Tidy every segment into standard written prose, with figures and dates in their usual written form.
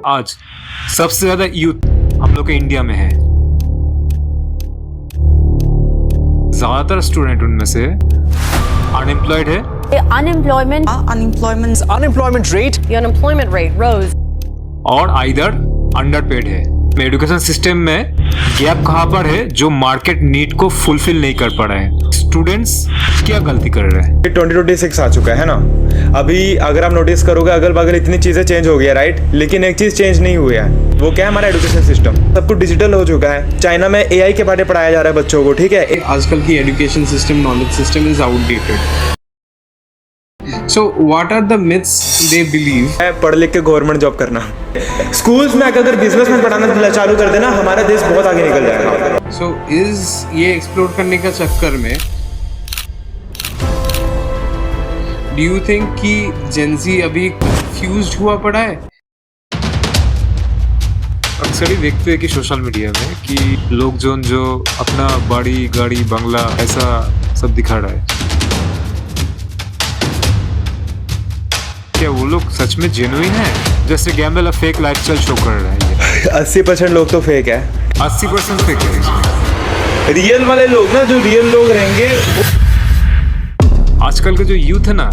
आज सबसे ज्यादा यूथ हम लोग के इंडिया में है। ज्यादातर स्टूडेंट उनमें से अनएम्प्लॉयड है। Unemployment rate rose. और आइदर अंडरपेड है। एजुकेशन सिस्टम में गैप कहाँ पर है जो मार्केट नीड को फुलफिल नहीं कर पा रहे हैं। स्टूडेंट्स क्या गलती कर रहे हैं? 2026 आ चुका है ना। अभी अगर आप नोटिस करोगे अगल बगल इतनी चीजें चेंज हो गई है, राइट? लेकिन एक चीज चेंज नहीं हुई है, वो क्या है? हमारा एजुकेशन सिस्टम सब कुछ डिजिटल हो चुका है। चाइना में एआई के बारे में पढ़ाया जा रहा है बच्चों को, ठीक है? आजकल की education system, knowledge system is outdated. So what are the myths they believe? पढ़ लिख के गवर्नमेंट जॉब करना। स्कूल्स में अगर बिजनेस में पढ़ाना चालू कर देना, हमारा देश बहुत आगे निकल जाएगा। So is ये एक्सप्लोर करने का चक्कर में do you think कि Gen Z अभी confused हुआ पड़ा है? अक्सर ही देखते हैं कि सोशल मीडिया में कि लोग जो अपना बड़ी गाड़ी बंगला ऐसा सब दिखा रहा है। क्या वो लोग सच में जेन्युइन है? जैसे गैम्बल फेक लाइफस्टाइल शो कर रहा है। 80% लोग तो फेक है। 80% फेक है। रियल वाले लोग ना, जो रियल लोग रहेंगे, आजकल का जो यूथ है ना,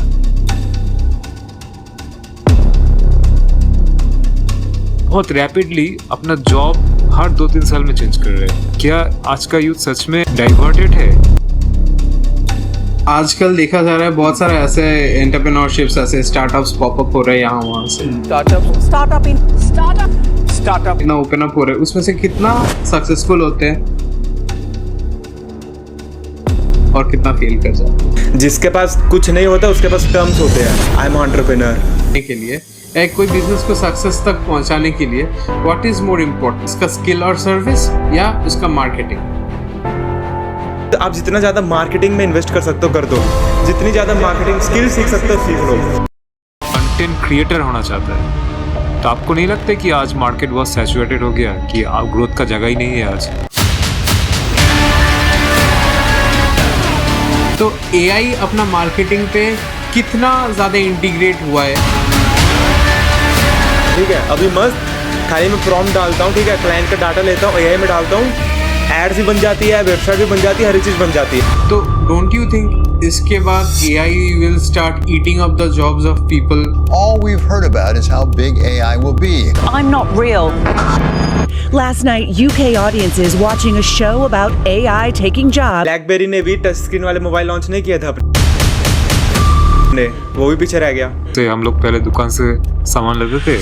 बहुत रैपिडली अपना जॉब हर 2-3 साल में चेंज कर रहे हैं। क्या आज का यूथ सच में डाइवर्टेड है? आजकल देखा जा रहा है बहुत सारे ऐसे एंटरप्रेन्योरशिप्स, ऐसे स्टार्टअप्स पॉपअप हो रहे हैं यहाँ वहाँ से। स्टार्टअप इतना ओपन अप हो रहे हैं, उसमें से कितना सक्सेसफुल होते हैं और कितना फेल कर जाते हैं। जिसके पास कुछ नहीं होता उसके पास टर्म्स होते हैं। आई एम एंटरप्रेन्योर के लिए एक कोई बिजनेस को सक्सेस तक पहुंचाने के लिए व्हाट इज मोर इम्पोर्टेंट, उसका स्किल और सर्विस या उसका मार्केटिंग? आप जितना ज्यादा मार्केटिंग में इन्वेस्ट कर सकते हो कर दो, जितनी ज्यादा मार्केटिंग स्किल सीख सकते हो सीख लो। कंटेंट क्रिएटर होना चाहता है तो आपको नहीं लगता कि आज मार्केट बहुत सैचुरेटेड हो गया कि ग्रोथ का जगह ही नहीं है आज? तो एआई अपना मार्केटिंग पे कितना ज्यादा इंटीग्रेट हुआ है? ठीक है, अभी मस्त खाली मैं प्रॉम्प्ट डालता हूँ, ठीक है, क्लाइंट का डाटा लेता हूँ, एआई में डालता हूँ, एड्स भी बन जाती है, वेबसाइट भी बन जाती है, हर चीज बन जाती है। तो डोंट यू थिंक इसके बाद AI will start eating up the jobs of people? All we've heard about is how big AI will be. I'm not real. Last night, UK audiences watching a show about AI taking jobs. Blackberry ने भी touch screen वाले mobile launch नहीं किया था अपने, वो भी पीछे रह गया। तो हम लोग पहले दुकान से सामान लेते थे,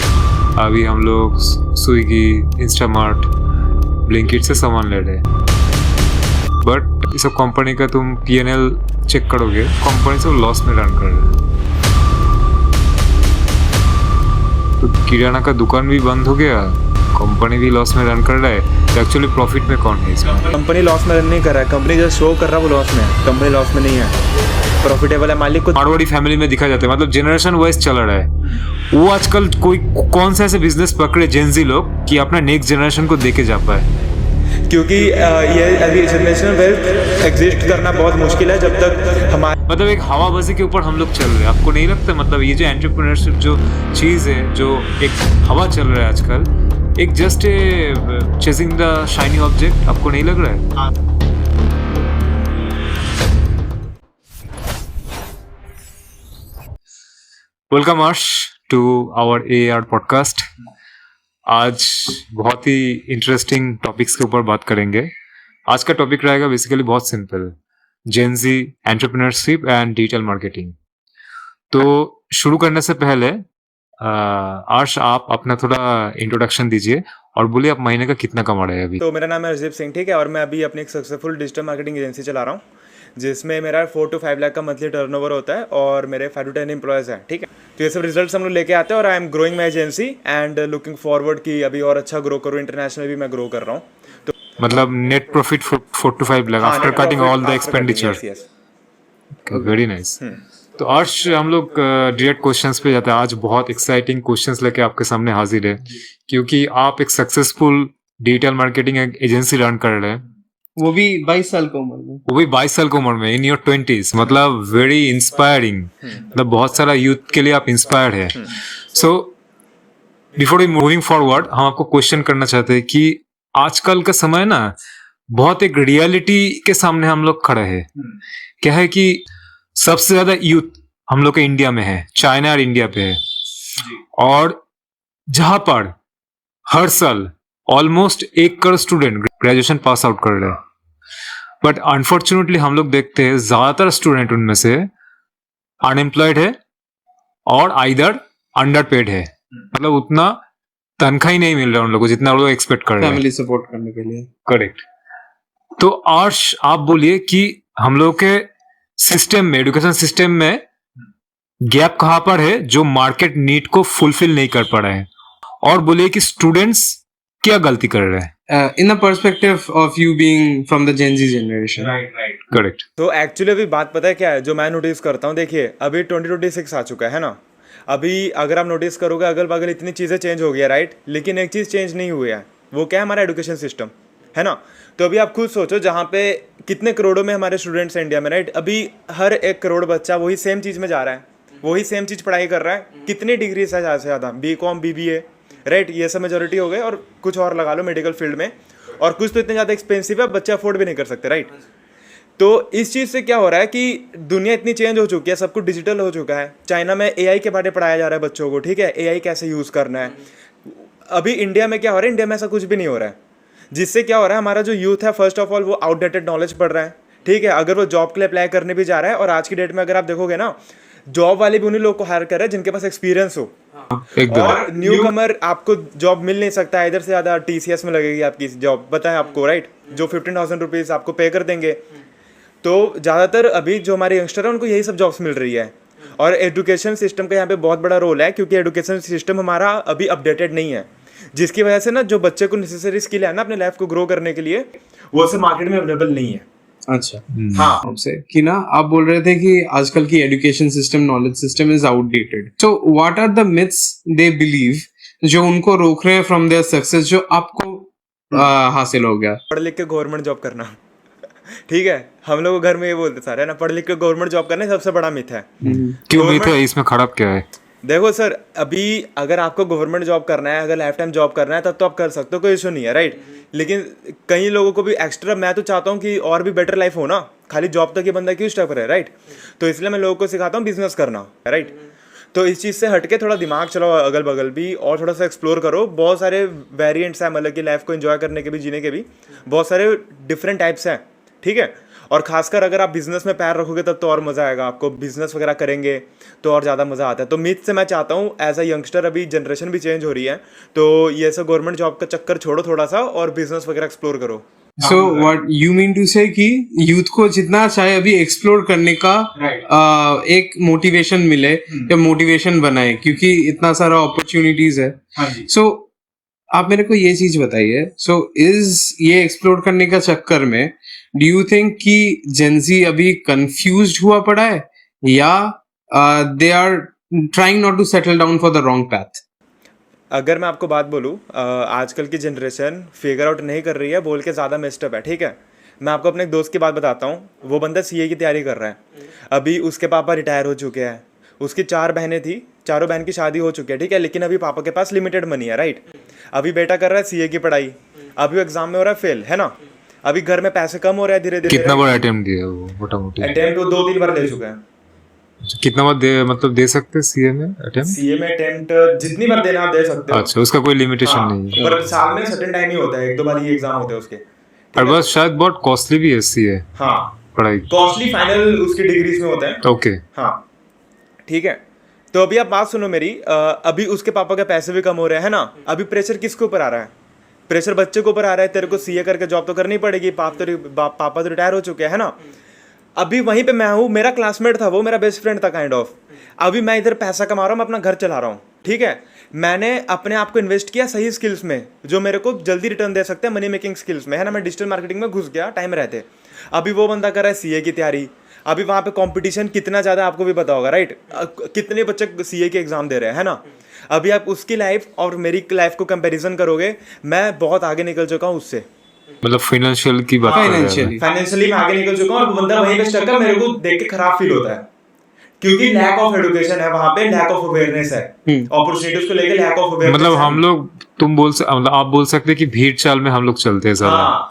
अभी हम लोग स्विगी, इंस्टामार्ट, ब्लिंकिट से सामान ले रहे हैं। बट इस सब कंपनी का तुम P&L चेक करोगे, कंपनी सब लॉस में रन कर रहे हैं। तो किराना का दुकान भी बंद हो गया, कंपनी भी लॉस में रन कर रहा है, तो एक्चुअली प्रॉफिट में कौन है इसमें? कंपनी लॉस में रन नहीं कर रहा है, कंपनी जो शो कर रहा है वो लॉस में है, कंपनी लॉस में नहीं है, प्रॉफिटेबल है। मालिक को मारवाड़ी फैमिली में दिखा जाता है, मतलब जनरेशन वाइज चल रहा है। वो आजकल कोई कौन सा ऐसे बिजनेस पकड़े जेनजी लोग कि अपना नेक्स्ट जनरेशन को देके जा पाए? क्योंकि ये अभी जनरेशनल वेल्थ एग्जिस्ट करना बहुत मुश्किल है जब तक हमारे, मतलब एक हवाबाजी के ऊपर हम लोग चल रहे हैं। आपको नहीं लगता मतलब ये जो एंटरप्रेन्योरशिप जो चीज़ है, जो एक हवा चल रहा है आजकल, एक just chasing the shiny object, आपको नहीं लग रहा है? वेलकम अर्श टू आवर AR पॉडकास्ट। आज बहुत ही इंटरेस्टिंग टॉपिक्स के ऊपर बात करेंगे। आज का टॉपिक रहेगा बेसिकली बहुत simple, gen Z, entrepreneurship and digital marketing. तो शुरू करने से पहले अर्श आप अपना थोड़ा इंट्रोडक्शन दीजिए और बोलिए आप महीने का कितना कमा रहे हैं अभी? तो मेरा नाम है अर्शदीप सिंह, ठीक है, और मैं अभी अपनी एक सक्सेसफुल डिजिटल मार्केटिंग एजेंसी चला रहा हूँ जिसमें मेरा 4 to 5 लाख का मंथली टर्नओवर होता है और मेरे 5 to 10 एम्प्लॉयज़ हैं, ठीक है। तो ये सब रिजल्ट्स हम लोग लेके आते हैं और I am growing my agency and looking forward कि अभी और अच्छा ग्रो करूँ, इंटरनेशनल भी मैं ग्रो कर रहा हूँ। तो मतलब net profit 4 to 5 lakh after cutting all the expenditure. Very nice. तो आज हम लोग डायरेक्ट क्वेश्चंस पे जाते हैं। आज बहुत एक्साइटिंग क्वेश्चंस लेके आपके सामने हाजिर है, क्योंकि आप एक successful digital marketing agency run कर रहे हैं, वो भी 22 साल की उम्र में, वो भी 22 साल की उम्र में, इन योर 20s। मतलब वेरी इंस्पायरिंग, मतलब बहुत सारा यूथ के लिए आप इंस्पायर्ड है। सो बिफोर मूविंग फॉरवर्ड हम आपको क्वेश्चन करना चाहते हैं कि आजकल का समय ना बहुत एक रियलिटी के सामने हम लोग खड़े हैं। क्या है कि सबसे ज्यादा यूथ हम लोग के इंडिया में है, चाइना और इंडिया पे है, और जहां पर हर साल almost 1 crore student graduation pass out कर रहे हैं, बट अनफॉर्चुनेटली हम लोग देखते हैं ज्यादातर स्टूडेंट उनमें से अनएम्प्लॉयड है और आइदर अंडरपेड है, मतलब उतना तनख्वाह ही नहीं मिल रहा उन लोगों को जितना वो लोग एक्सपेक्ट कर रहे हैं फैमिली सपोर्ट करने के लिए। करेक्ट। तो आर्श आप बोलिए कि हम लोग के सिस्टम में, एजुकेशन सिस्टम में गैप कहां पर है जो मार्केट नीड को फुलफिल नहीं कर पा रहे हैं, और बोलिए कि स्टूडेंट्स क्या गलती कर रहे हैं in the perspective of you being from the Gen Z generation. Correct. तो एक्चुअली अभी बात पता है क्या है जो मैं नोटिस करता हूँ, देखिए अभी 2026 आ चुका है ना, अभी अगर आप नोटिस करोगे अगल बगल इतनी चीज़ें चेंज हो गई है, राइट, लेकिन एक चीज़ चेंज नहीं हुई है, वो क्या है, हमारा एजुकेशन सिस्टम है ना। तो अभी आप खुद सोचो जहाँ पे कितने करोड़ों में हमारे स्टूडेंट्स हैं इंडिया में, राइट, अभी हर 1 करोड़ बच्चा वही सेम चीज़ में जा रहा है, वही सेम चीज़ पढ़ाई कर रहा है। कितनी डिग्री है ज़्यादा से ज़्यादा, BCom BBA, राइट, ये सब मेजोरिटी हो गए, और कुछ और लगा लो मेडिकल फील्ड में, और कुछ तो इतने ज़्यादा एक्सपेंसिव है बच्चे अफोर्ड भी नहीं कर सकते, राइट। तो इस चीज़ से क्या हो रहा है कि दुनिया इतनी चेंज हो चुकी है, सब कुछ डिजिटल हो चुका है। चाइना में AI के बारे में पढ़ाया जा रहा है बच्चों को, ठीक है, AI कैसे यूज़ करना है। अभी इंडिया में क्या हो रहा है, इंडिया में ऐसा कुछ भी नहीं हो रहा है, जिससे क्या हो रहा है, हमारा जो यूथ है फर्स्ट ऑफ ऑल वो आउटडेटेड नॉलेज पढ़ रहा है, ठीक है। अगर वो जॉब के लिए अप्लाई करने भी जा रहा है, और आज की डेट में अगर आप देखोगे ना, जॉब वाले भी उन्हीं लोगों को हायर कर रहे हैं जिनके पास एक्सपीरियंस हो, एकदम। और न्यू कमर आपको जॉब मिल नहीं सकता, इधर से ज़्यादा TCS में लगेगी आपकी जॉब, पता है आपको, राइट, जो 15,000 रुपीज़ आपको पे कर देंगे। तो ज़्यादातर अभी जो हमारे यंगस्टर हैं उनको यही सब जॉब्स मिल रही है, और एजुकेशन सिस्टम का यहाँ पे बहुत बड़ा रोल है, क्योंकि एजुकेशन सिस्टम हमारा अभी अपडेटेड नहीं है, जिसकी वजह से ना जो बच्चे को नेसेसरी स्किल है ना अपने लाइफ को ग्रो करने के लिए, वो सब मार्केट में अवेलेबल नहीं है। अच्छा, हाँ, आपसे कि ना आप बोल रहे थे कि आजकल की education system, knowledge system is outdated. So what are the myths they believe जो उनको रोक रहे हैं फ्रॉम देयर सक्सेस, जो आपको हासिल हो गया? पढ़ लिख के गवर्नमेंट जॉब करना ठीक है, हम लोग घर में ये बोलते सारे ना, पढ़ लिख के गवर्नमेंट जॉब करना सबसे बड़ा मिथ है। क्यों मिथ है, इसमें खराब क्या है? देखो सर, अभी अगर आपको गवर्नमेंट जॉब करना है, अगर लाइफ टाइम जॉब करना है, तब तो आप कर सकते हो, कोई इशू नहीं है, राइट। लेकिन कई लोगों को भी एक्स्ट्रा, मैं तो चाहता हूँ कि और भी बेटर लाइफ हो ना, खाली जॉब तक ही बंदा क्यों स्टक रहे, राइट। तो इसलिए मैं लोगों को सिखाता हूँ बिजनेस करना, राइट। तो इस चीज़ से हटके थोड़ा दिमाग चलाओ अगल बगल भी, और थोड़ा सा एक्सप्लोर करो। बहुत सारे वेरिएंट्स हैं, मतलब कि लाइफ को एंजॉय करने के भी, जीने के भी बहुत सारे डिफरेंट टाइप्स हैं, ठीक है। और खासकर अगर आप बिजनेस में पैर रखोगे तब तो और मज़ा आएगा आपको, बिजनेस वगैरह करेंगे तो और ज़्यादा मज़ा आता है। तो मिथ से मैं चाहता हूँ एज अ यंगस्टर, अभी जनरेशन भी चेंज हो रही है, तो ये सब गवर्नमेंट जॉब का चक्कर छोड़ो थोड़ा सा, और बिजनेस वगैरह एक्सप्लोर करो। So what you mean to say कि यूथ को जितना चाहे अभी एक्सप्लोर करने का एक मोटिवेशन मिले, या मोटिवेशन बनाए, क्योंकि इतना सारा अपॉर्चुनिटीज है। सो आप मेरे को ये चीज बताइए, सो इज ये एक्सप्लोर करने का चक्कर में डू यू थिंक कि जेन ज़ी अभी कंफ्यूज्ड हुआ पड़ा है, या they are trying not to settle down for the wrong path? अगर मैं आपको बात बोलूँ, आजकल की जनरेशन फिगर आउट नहीं कर रही है बोल के ज़्यादा मेस्टअप है, ठीक है। मैं आपको अपने एक दोस्त की बात बताता हूँ, वो बंदा CA की तैयारी कर रहा है, अभी उसके पापा रिटायर हो चुके हैं, उसकी 4 बहनें थी, चारों बहन की शादी हो चुकी है, ठीक है, लेकिन अभी पापा के पास लिमिटेड मनी है, राइट। अभी बेटा कर रहा है CA की पढ़ाई, अभी वो एग्जाम में हो रहा है फेल, है ना। अभी घर में पैसे कम हो रहे हैं धीरे धीरे। कितना बार अटेम्प्ट दिया वो मोटा-मोटी? अटेम्प्ट वो 2-3 बार दे चुका है। कितना बार दे, मतलब दे सकते हैं CA में अटेम्प्ट? CA में अटेम्प्ट जितनी बार देना आप दे सकते हो। अच्छा, उसका कोई लिमिटेशन नहीं है? पर साल में सर्टेन टाइम ही होता है, 1-2 बार ये एग्जाम होते हैं उसके। और बस शायद बहुत कॉस्टली भी है CA हाँ, पढ़ाई, कॉस्टली फाइनल उसकी डिग्रीज में होता है। ओके, हाँ, ठीक है। तो अभी आप बात सुनो मेरी, अभी उसके पापा के पैसे भी कम हो रहे हैं ना, अभी प्रेशर किसके ऊपर आ रहा है? प्रेशर बच्चे के ऊपर आ रहा है, तेरे को CA करके जॉब तो करनी पड़ेगी, पापा तो रिटायर हो चुके हैं ना। अभी वहीं पे मैं हूँ, मेरा क्लासमेट था वो, मेरा बेस्ट फ्रेंड था काइंड ऑफ। अभी मैं इधर पैसा कमा रहा हूँ, मैं अपना घर चला रहा हूँ, ठीक है। मैंने अपने आप को इन्वेस्ट किया सही स्किल्स में जो मेरे को जल्दी रिटर्न दे सकते हैं, मनी मेकिंग स्किल्स में, है ना। मैं डिजिटल मार्केटिंग में घुस गया टाइम रहते। अभी वो बंदा कर रहा है CA की तैयारी, अभी वहाँ पे कंपटीशन कितना ज़्यादा आपको भी पता होगा, राइट। कितने बच्चे CA के एग्जाम दे रहे हैं, है ना। अभी आप उसकी लाइफ और मेरी लाइफ को कंपैरिजन करोगे, मैं बहुत आगे निकल चुका हूँ उससे। मतलब फाइनेंशियल की बात कर रहे हैं? फाइनेंशियली मैं आगे निकल चुका हूँ, और वो बंदा वहीं पे स्टक है, मेरे को देख के खराब फील होता है, क्योंकि लैक ऑफ एजुकेशन है वहां पे, लैक ऑफ अवेयरनेस है, अपॉर्चुनिटीज को लेके लैक ऑफ अवेयरनेस। मतलब हम लोग मतलब आप बोल सकते हैं कि भीड़ चाल में हम लोग चलते हैं ज्यादा। हाँ।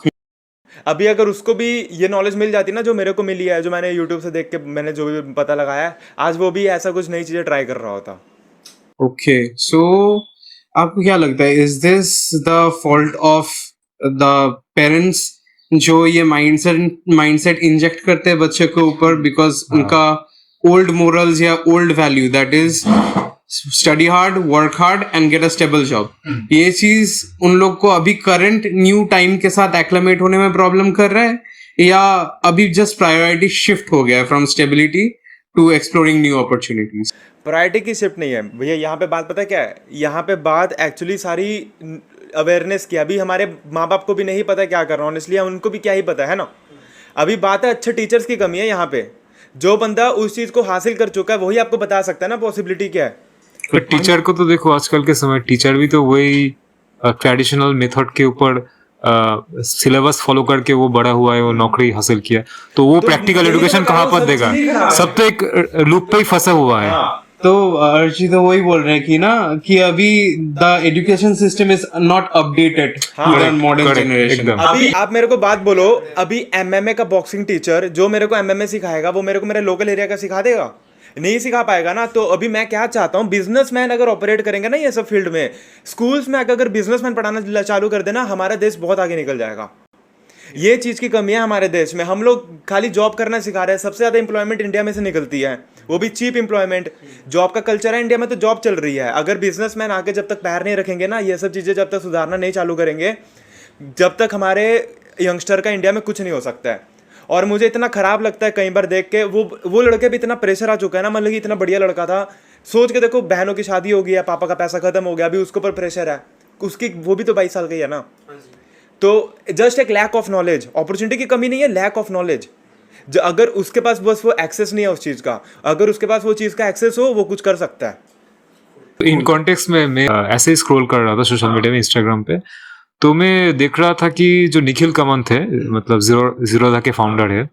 अभी अगर उसको भी ये नॉलेज मिल जाती ना जो मेरे को मिली है, जो मैंने यूट्यूब से देख के मैंने जो भी पता लगाया है, आज वो भी ऐसा कुछ नई चीजें ट्राई कर रहा होता। ओके, सो आपको क्या लगता है, is this the fault of the parents जो ये माइंडसेट इंजेक्ट करते हैं बच्चे के ऊपर, बिकॉज उनका ओल्ड मोरल्स या old value that is study hard, work hard and get a stable job, ये चीज उन लोग को अभी करंट न्यू टाइम के साथ एक्लमेट होने में प्रॉब्लम कर रहा है, या अभी जस्ट प्रायोरिटी शिफ्ट हो गया है from stability to exploring new opportunities? Priority की शिफ्ट नहीं है भैया, यहाँ पे बात पता है क्या है, यहाँ पे बात एक्चुअली सारी अवेयरनेस की। अभी हमारे माँ बाप को भी नहीं पता क्या कर रहा हूँ, इसलिए उनको भी क्या ही पता है ना। अभी बात है अच्छे टीचर्स की कमी है यहाँ पे। जो बंदा उस चीज को हासिल कर चुका है वही आपको बता सकता है ना पॉसिबिलिटी क्या है। पर टीचर को तो देखो आजकल के समय टीचर भी तो वही ट्रेडिशनल मेथड के ऊपर सिलेबस फॉलो करके वो बड़ा हुआ है, वो नौकरी हासिल किया, तो वो प्रैक्टिकल एजुकेशन कहाँ पर देगा? सब तो एक लूप पे ही फंसा हुआ है। तो अर्शी तो वही बोल रहे हैं कि ना कि अभी the education system is not updated to the modern generation. एकदम। अभी आप मेरे को बात बोलो, अभी एमएमए का बॉक्सिंग टीचर जो मेरे को एमएमए सिखाएगा वो मेरे को मेरे लोकल एरिया का सिखा देगा? नहीं सिखा पाएगा ना। तो अभी मैं क्या चाहता हूँ, बिजनेसमैन अगर ऑपरेट करेंगे ना ये सब फील्ड में, स्कूल्स में अगर बिजनेसमैन पढ़ाना चालू कर देना, हमारा देश बहुत आगे निकल जाएगा। ये चीज़ की कमी है हमारे देश में, हम लोग खाली जॉब करना सिखा रहे हैं। सबसे ज़्यादा एम्प्लॉयमेंट इंडिया में से निकलती है, वो भी चीप एम्प्लॉयमेंट। जॉब का कल्चर है इंडिया में, तो जॉब चल रही है। अगर बिजनेसमैन आके जब तक पैर नहीं रखेंगे ना, ये सब चीज़ें जब तक सुधारना नहीं चालू करेंगे, जब तक हमारे यंगस्टर का इंडिया में कुछ नहीं हो सकता है। और मुझे इतना खराब लगता है कई बार देख के, वो लड़के भी इतना प्रेशर आ चुका है ना, मतलब कि इतना बढ़िया लड़का था, सोच के देखो बहनों की शादी हो गई है, पापा का पैसा खत्म हो गया, अभी उसके ऊपर प्रेशर है, उसकी वो भी तो 22 साल की है ना। तो जस्ट एक लैक ऑफ नॉलेज, अपॉर्चुनिटी की कमी नहीं है, लैक ऑफ नॉलेज। अगर उसके पास बस वो एक्सेस नहीं है उस चीज़ का, अगर उसके पास वो चीज़ का एक्सेस हो, वो कुछ कर सकता है। इन कॉन्टेक्स्ट में मैं ऐसे ही स्क्रॉल कर रहा था सोशल मीडिया में, इंस्टाग्राम पे, तो मैं देख रहा था कि जो निखिल कामत है, मतलब जीरोधा के फाउंडर है,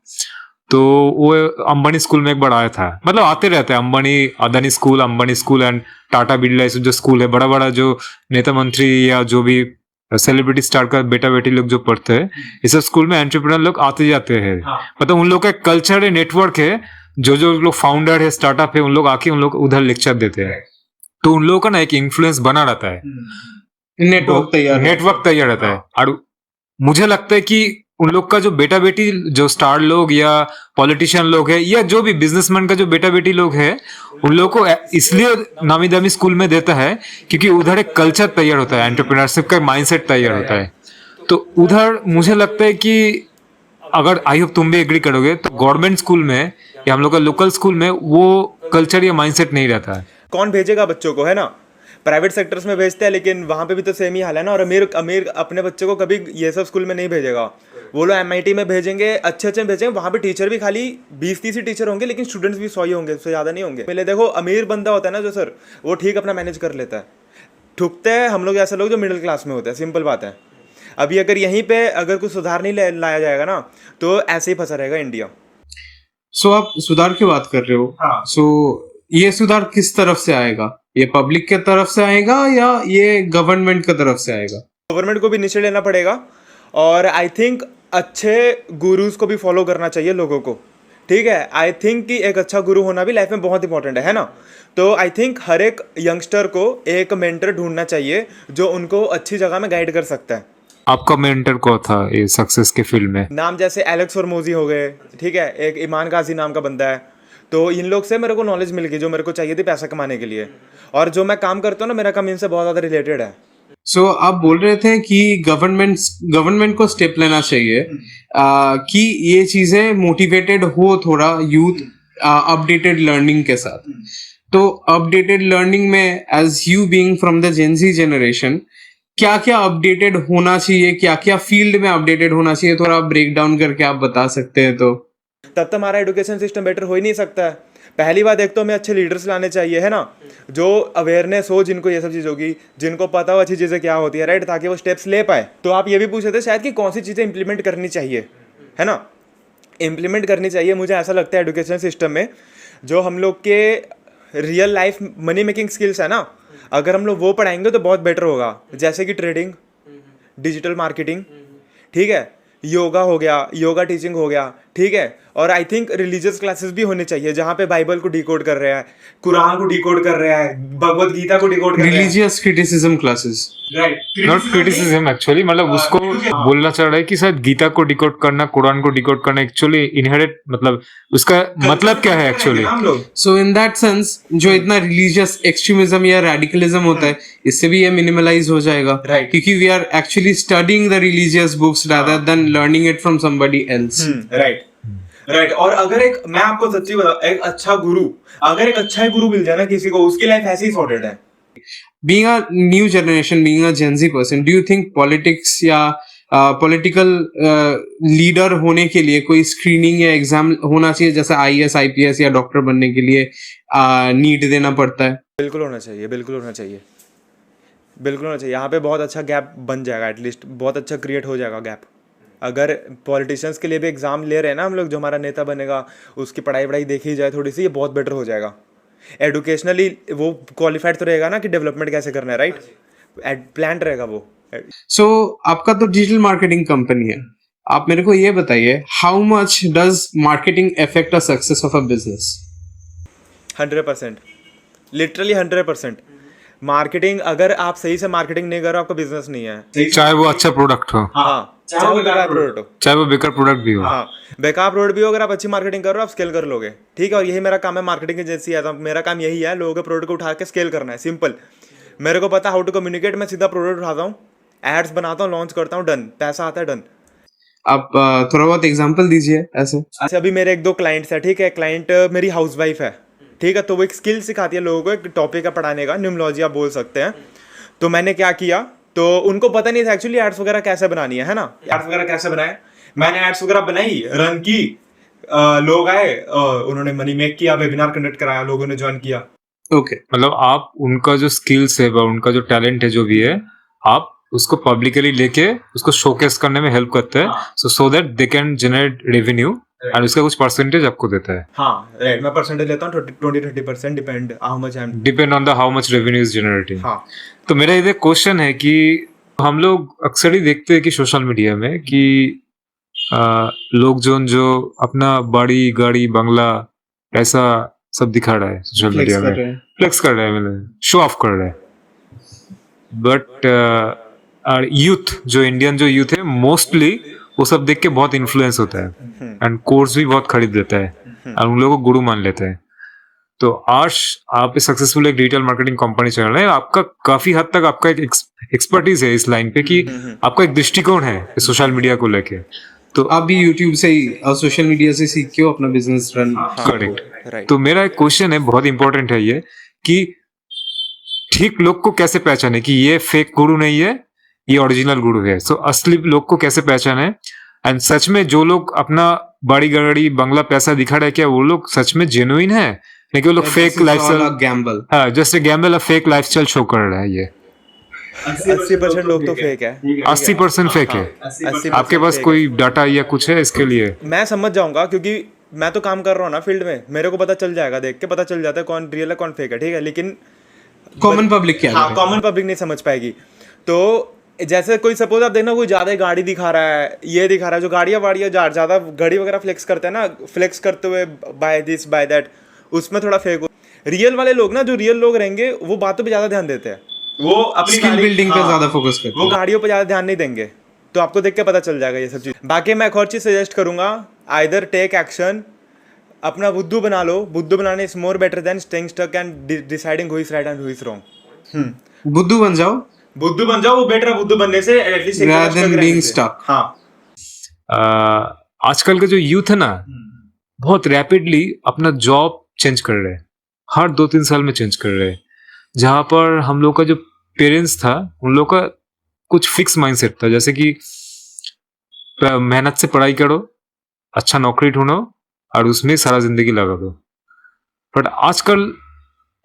तो वो अंबानी स्कूल में एक बार आया था। मतलब आते रहते हैं अदानी स्कूल एंड टाटा बिरला, जो स्कूल है, बड़ा बड़ा जो नेता मंत्री या जो भी सेलिब्रिटी स्टार का बेटा बेटी लोग जो पढ़ते हैं, इस सब स्कूल में एंटरप्रेन्योर लोग आते जाते हैं। मतलब उन लोग का कल्चर है, नेटवर्क है, जो लोग फाउंडर है, स्टार्टअप है, उन लोग आके उन लोग उधर लेक्चर देते हैं। तो उन लोगों का ना एक इन्फ्लुएंस बना रहता है, नेटवर्क तैयार रहता है। और मुझे लगता है कि उन लोग का जो बेटा बेटी, जो स्टार लोग या पॉलिटिशियन लोग है, या जो भी बिजनेसमैन का जो बेटा बेटी लोग है, उन लोगों को इसलिए नामी दामी स्कूल में देता है क्योंकि उधर एक कल्चर तैयार होता है, एंटरप्रेन्योरशिप का माइंडसेट तैयार होता है। तो उधर मुझे लगता है कि अगर आई होप तुम भी एग्री करोगे, तो गवर्नमेंट स्कूल में या हम लोग का लोकल स्कूल में वो कल्चर या माइंडसेट नहीं रहता है। कौन भेजेगा बच्चों को, है ना? प्राइवेट सेक्टर्स में भेजते हैं, लेकिन वहाँ पे भी तो सेम ही हाल है ना। और अमीर अपने बच्चे को कभी ये सब स्कूल में नहीं भेजेगा, वो लोग MIT में भेजेंगे, अच्छे भेजेंगे। वहाँ पे टीचर भी खाली 20-30 ही टीचर होंगे, लेकिन स्टूडेंट्स भी 100 ही होंगे, उससे ज़्यादा नहीं होंगे। पहले देखो, अमीर बंदा होता है ना जो सर, वो ठीक अपना मैनेज कर लेता है। ठुकते हैं हम लोग ऐसे लोग जो मिडिल क्लास में होते हैं, सिंपल बात है। अभी अगर यहीं पे अगर कुछ सुधार नहीं लाया जाएगा ना, तो ऐसे ही फंसा रहेगा इंडिया। सो आप सुधार की बात कर रहे हो, सो ये सुधार किस तरफ से आएगा? ये पब्लिक के तरफ से आएगा या ये गवर्नमेंट की तरफ से आएगा? गवर्नमेंट को भी इनिशिएटिव लेना पड़ेगा, और आई थिंक अच्छे गुरुज को भी फॉलो करना चाहिए लोगों को, ठीक है? आई थिंक कि एक अच्छा गुरु होना भी लाइफ में बहुत इंपॉर्टेंट है ना? तो आई थिंक हर एक यंगस्टर को एक मेंटर ढूंढना चाहिए जो उनको अच्छी जगह में गाइड कर सकता है। आपका मेंटर कौन था ये सक्सेस के फील्ड में? नाम जैसे एलेक्स हॉर्मोजी हो गए, ठीक है, एक ईमान गाजी नाम का बंदा है। तो इन लोग से मेरे को नॉलेज मिल गई जो मेरे को चाहिए थी पैसा कमाने के लिए, और जो मैं काम करता हूँ ना, मेरा काम इनसे बहुत ज़्यादा रिलेटेड है। सो आप बोल रहे थे कि गवर्नमेंट को स्टेप लेना चाहिए कि ये चीजें मोटिवेटेड हो थोड़ा यूथ अपडेटेड लर्निंग के साथ। तो अपडेटेड लर्निंग में as you being from the gen Z generation, क्या क्या अपडेटेड होना चाहिए, क्या क्या फील्ड में अपडेटेड होना चाहिए, थोड़ा ब्रेक डाउन करके आप बता सकते हैं? तो तब तक हमारा एजुकेशन सिस्टम बेटर हो ही नहीं सकता है। पहली बात, एक तो हमें अच्छे लीडर्स लाने चाहिए, है ना, जो अवेयरनेस हो, जिनको ये सब चीज़ होगी, जिनको पता हो अच्छी चीज़ें क्या होती है, राइट, ताकि वो स्टेप्स ले पाए। तो आप ये भी पूछ रहे थे शायद कि कौन सी चीज़ें इंप्लीमेंट करनी चाहिए, है ना? इंप्लीमेंट करनी चाहिए, मुझे ऐसा लगता है एजुकेशन सिस्टम में जो हम लोग के real life money making skills है ना, अगर हम लोग वो पढ़ाएंगे तो बहुत बेटर होगा। जैसे कि ट्रेडिंग, डिजिटल मार्केटिंग, ठीक है, योगा हो गया, योगा टीचिंग हो गया, ठीक है। और आई थिंक रिलीजियस क्लासेस भी होने चाहिए जहाँ पे बाइबल को डिकोड कर रहे हैं, कुरान को डिकोड कर रहे हैं, भगवत गीता को डिकोड कर रहे हैं। Religious criticism classes, not criticism actually, मतलब उसको बोलना चाह रहा है कि शायद गीता को डिकोड करना, कुरान को डिकोड करना एक्चुअली इनहेरिट, मतलब उसका मतलब क्या है actually. So in that sense जो इतना रिलीजियस एक्सट्रीमिज्म या रेडिकलिज्म होता है, इससे भी ये मिनिमलाइज हो जाएगा, Right. क्योंकि we are actually studying the religious books rather than learning it from somebody else. Right. और अगर मैं आपको सच्ची बताऊं, एक अच्छा गुरु मिल जाए ना किसी को, उसकी लाइफ ऐसे ही सॉर्टेड है। Being a new generation, being a Gen Z person, do you think politics या पॉलिटिकल लीडर होने के लिए कोई स्क्रीनिंग या एग्जाम होना चाहिए, जैसे IAS IPS या डॉक्टर बनने के लिए नीट देना पड़ता है? बिल्कुल होना चाहिए, बिल्कुल होना चाहिए, बिल्कुल होना चाहिए। यहाँ पे बहुत अच्छा गैप बन जाएगा, एटलीस्ट बहुत अच्छा क्रिएट हो जाएगा गैप। अगर पॉलिटिशियंस के लिए भी एग्जाम ले रहे हैं ना हम लोग, जो हमारा नेता बनेगा उसकी पढ़ाई देखी जाए थोड़ी सी, ये बहुत बेटर हो जाएगा। एडुकेशनली वो क्वालिफाइड तो रहेगा ना कि डेवलपमेंट कैसे करना है, राइट, प्लान रहेगा वो। सो आपका तो डिजिटल मार्केटिंग कंपनी है, आप मेरे को ये बताइए, how much does marketing affect a success of a business? 100%, literally 100%। Marketing, अगर आप सही से मार्केटिंग नहीं कर रहे हो, आपका बिजनेस नहीं है, चाहे वो अच्छा प्रोडक्ट हो, हाँ, चाहे वो बेकार प्रोडक्ट हो, चाहे वो बेकार प्रोडक्ट भी हो, हाँ, बेकार प्रोडक्ट भी हो, अगर आप अच्छी मार्केटिंग कर रहे हो आप स्केल कर लोगे, ठीक है। और यही मेरा काम है, मार्केटिंग एजेंसी है, तो मेरा काम यही है, लोगों के प्रोडक्ट को उठा के स्केल करना है, सिंपल। मेरे को पता हाउ टू कम्युनिकेट, मैं सीधा प्रोडक्ट उठाता हूँ, एड्स बनाता हूँ, लॉन्च करता हूँ, डन, पैसा आता है, डन। आप थोड़ा बहुत एग्जांपल दीजिए ऐसे। अच्छा, अभी मेरे 1-2 क्लाइंट्स है, ठीक है। क्लाइंट मेरी हाउसवाइफ है, ठीक है, तो वो एक स्किल सिखाती है लोगों को, एक टॉपिक है पढ़ाने का, न्यूमोलॉजी आप बोल सकते हैं। तो मैंने क्या किया, तो उनको पता नहीं था एक्चुअली एड्स वगैरह कैसे बनानी है ना, एड्स वगैरह कैसे बनाए। मैंने एड्स वगैरह बनाई, रन की, लोग आए, उन्होंने मनी मेक किया, वेबिनार कंडक्ट कराया, लोगों ने ज्वाइन किया। ओके, मतलब आप उनका जो स्किल्स है, उनका जो टैलेंट है, जो भी है, आप उसको पब्लिकली लेके उसको शोकेस करने में हेल्प करते हैं, so that they can generate revenue, and उसका कुछ परसेंटेज आपको देता है। हाँ, राइट, मैं परसेंटेज लेता हूँ 20-30%, depend on the how much revenue is generating. हाँ। तो मेरा इधर क्वेश्चन है कि हम लोग अक्सर ही देखते हैं कि सोशल मीडिया में कि लोग जो अपना बाड़ी गाड़ी बंगला ऐसा सब दिखा रहा है सोशल मीडिया में, फ्लेक्स कर रहा है, मतलब शो ऑफ कर रहा है। बट यूथ, जो इंडियन जो यूथ है, मोस्टली वो सब देख के बहुत इन्फ्लुएंस होता है एंड कोर्स भी बहुत खरीद लेता है और उन लोगों को गुरु मान लेते हैं। तो आज आप सक्सेसफुल एक डिजिटल मार्केटिंग कंपनी चल रहे हैं, आपका काफी हद तक आपका एक एक्सपर्टीज है इस लाइन पे कि आपका एक दृष्टिकोण है सोशल मीडिया को लेके। तो आप भी यूट्यूब से ही और सोशल मीडिया से सीख के अपना बिजनेस रन। करेक्ट। तो मेरा एक क्वेश्चन है, बहुत इंपॉर्टेंट है ये, कि ठीक लोग को कैसे पहचाने कि ये फेक गुरु नहीं है, ये ओरिजिनल गुरु है। सो असली लोग को कैसे पहचाने, एंड सच में जो लोग अपना बड़ी गाड़ी बंगला पैसा दिखा रहे हैं, क्या वो लोग सच में जेन्युइन है, लेकिन वो लोग फेक लाइफस्टाइल, गैम्बल, हाँ, just Gamble, fake lifestyle show कर रहा है। ये 80% लोग तो फेक है, 80% फेक है। 80% आपके पास कोई डाटा या कुछ है इसके लिए? मैं समझ जाऊंगा, क्योंकि मैं तो काम कर रहा हूँ ना फील्ड में, मेरे को पता चल जाएगा, देख के पता चल जाता है कौन रियल है कौन फेक है, ठीक है। लेकिन कॉमन पब्लिक क्या हाँ, कॉमन पब्लिक नहीं समझ पाएगी। तो जैसे कोई सपोज आप देखना, कोई ज्यादा गाड़ी दिखा रहा है, ये दिखा रहा है, जो गाड़ियाँ ज्यादा गाड़ी वगैरह फ्लेक्स करते हैं ना, फ्लेक्स करते हुए बाय दिस बाय दैट, उसमें थोड़ा फेक हो। रियल वाले लोग ना, जो रियल लोग रहेंगे, वो बातों पे ज्यादा ध्यान देते हैं, वो अपनी स्किल बिल्डिंग पे ज्यादा फोकस करते हैं, वो गाड़ियों पे ज्यादा ध्यान नहीं देंगे। तो आपको देख के पता चल जाएगा ये सब चीज। बाकी मैं एक और चीज सजेस्ट करूंगा, आइदर टेक एक्शन, अपना बुद्धू बना लो। बुद्धू बनाने is more better than staying stuck and deciding who is right and who is wrong. बुद्धू बन जाओ, बुद्धू बन जाओ, वो बेटर है बुद्धू बनने से, at least rather than being stuck। हाँ, आजकल का जो यूथ है ना, बहुत रैपिडली अपना जॉब चेंज कर रहे हैं, हर 2-3 साल में चेंज कर रहे हैं। जहां पर हम लोग का जो पेरेंट्स था, उन लोग का कुछ फिक्स माइंडसेट था, जैसे कि मेहनत से पढ़ाई करो, अच्छा नौकरी ढूंढो और उसमें सारा जिंदगी लगा दो। बट आजकल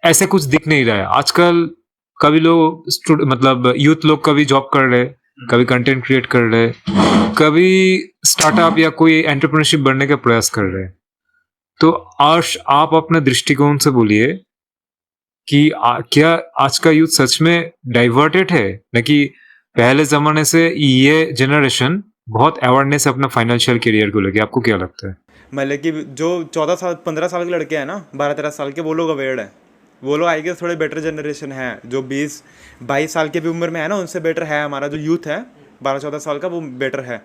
ऐसे कुछ दिख नहीं रहा है। आजकल कभी लोग मतलब यूथ लोग कभी जॉब कर रहे, कभी कंटेंट क्रिएट कर रहे, कभी स्टार्टअप या कोई एंटरप्रेन्योरशिप बनने का प्रयास कर रहे। तो आश आप अपने दृष्टिकोण से बोलिए कि क्या आज का यूथ सच में डाइवर्टेड है, न कि पहले जमाने से ये जनरेशन बहुत अवेयरनेस है अपना फाइनेंशियल करियर को लेके? आपको क्या लगता है? मतलब कि जो 14 साल 15 साल के लड़के हैं ना, 12-13 साल के, वो लोग अवेयर है। वो लोग आई गेस थोड़े बेटर जनरेशन है। जो 20-22 साल की भी उम्र में है ना, उनसे बेटर है हमारा जो यूथ है 12-14 साल का, वो बेटर है।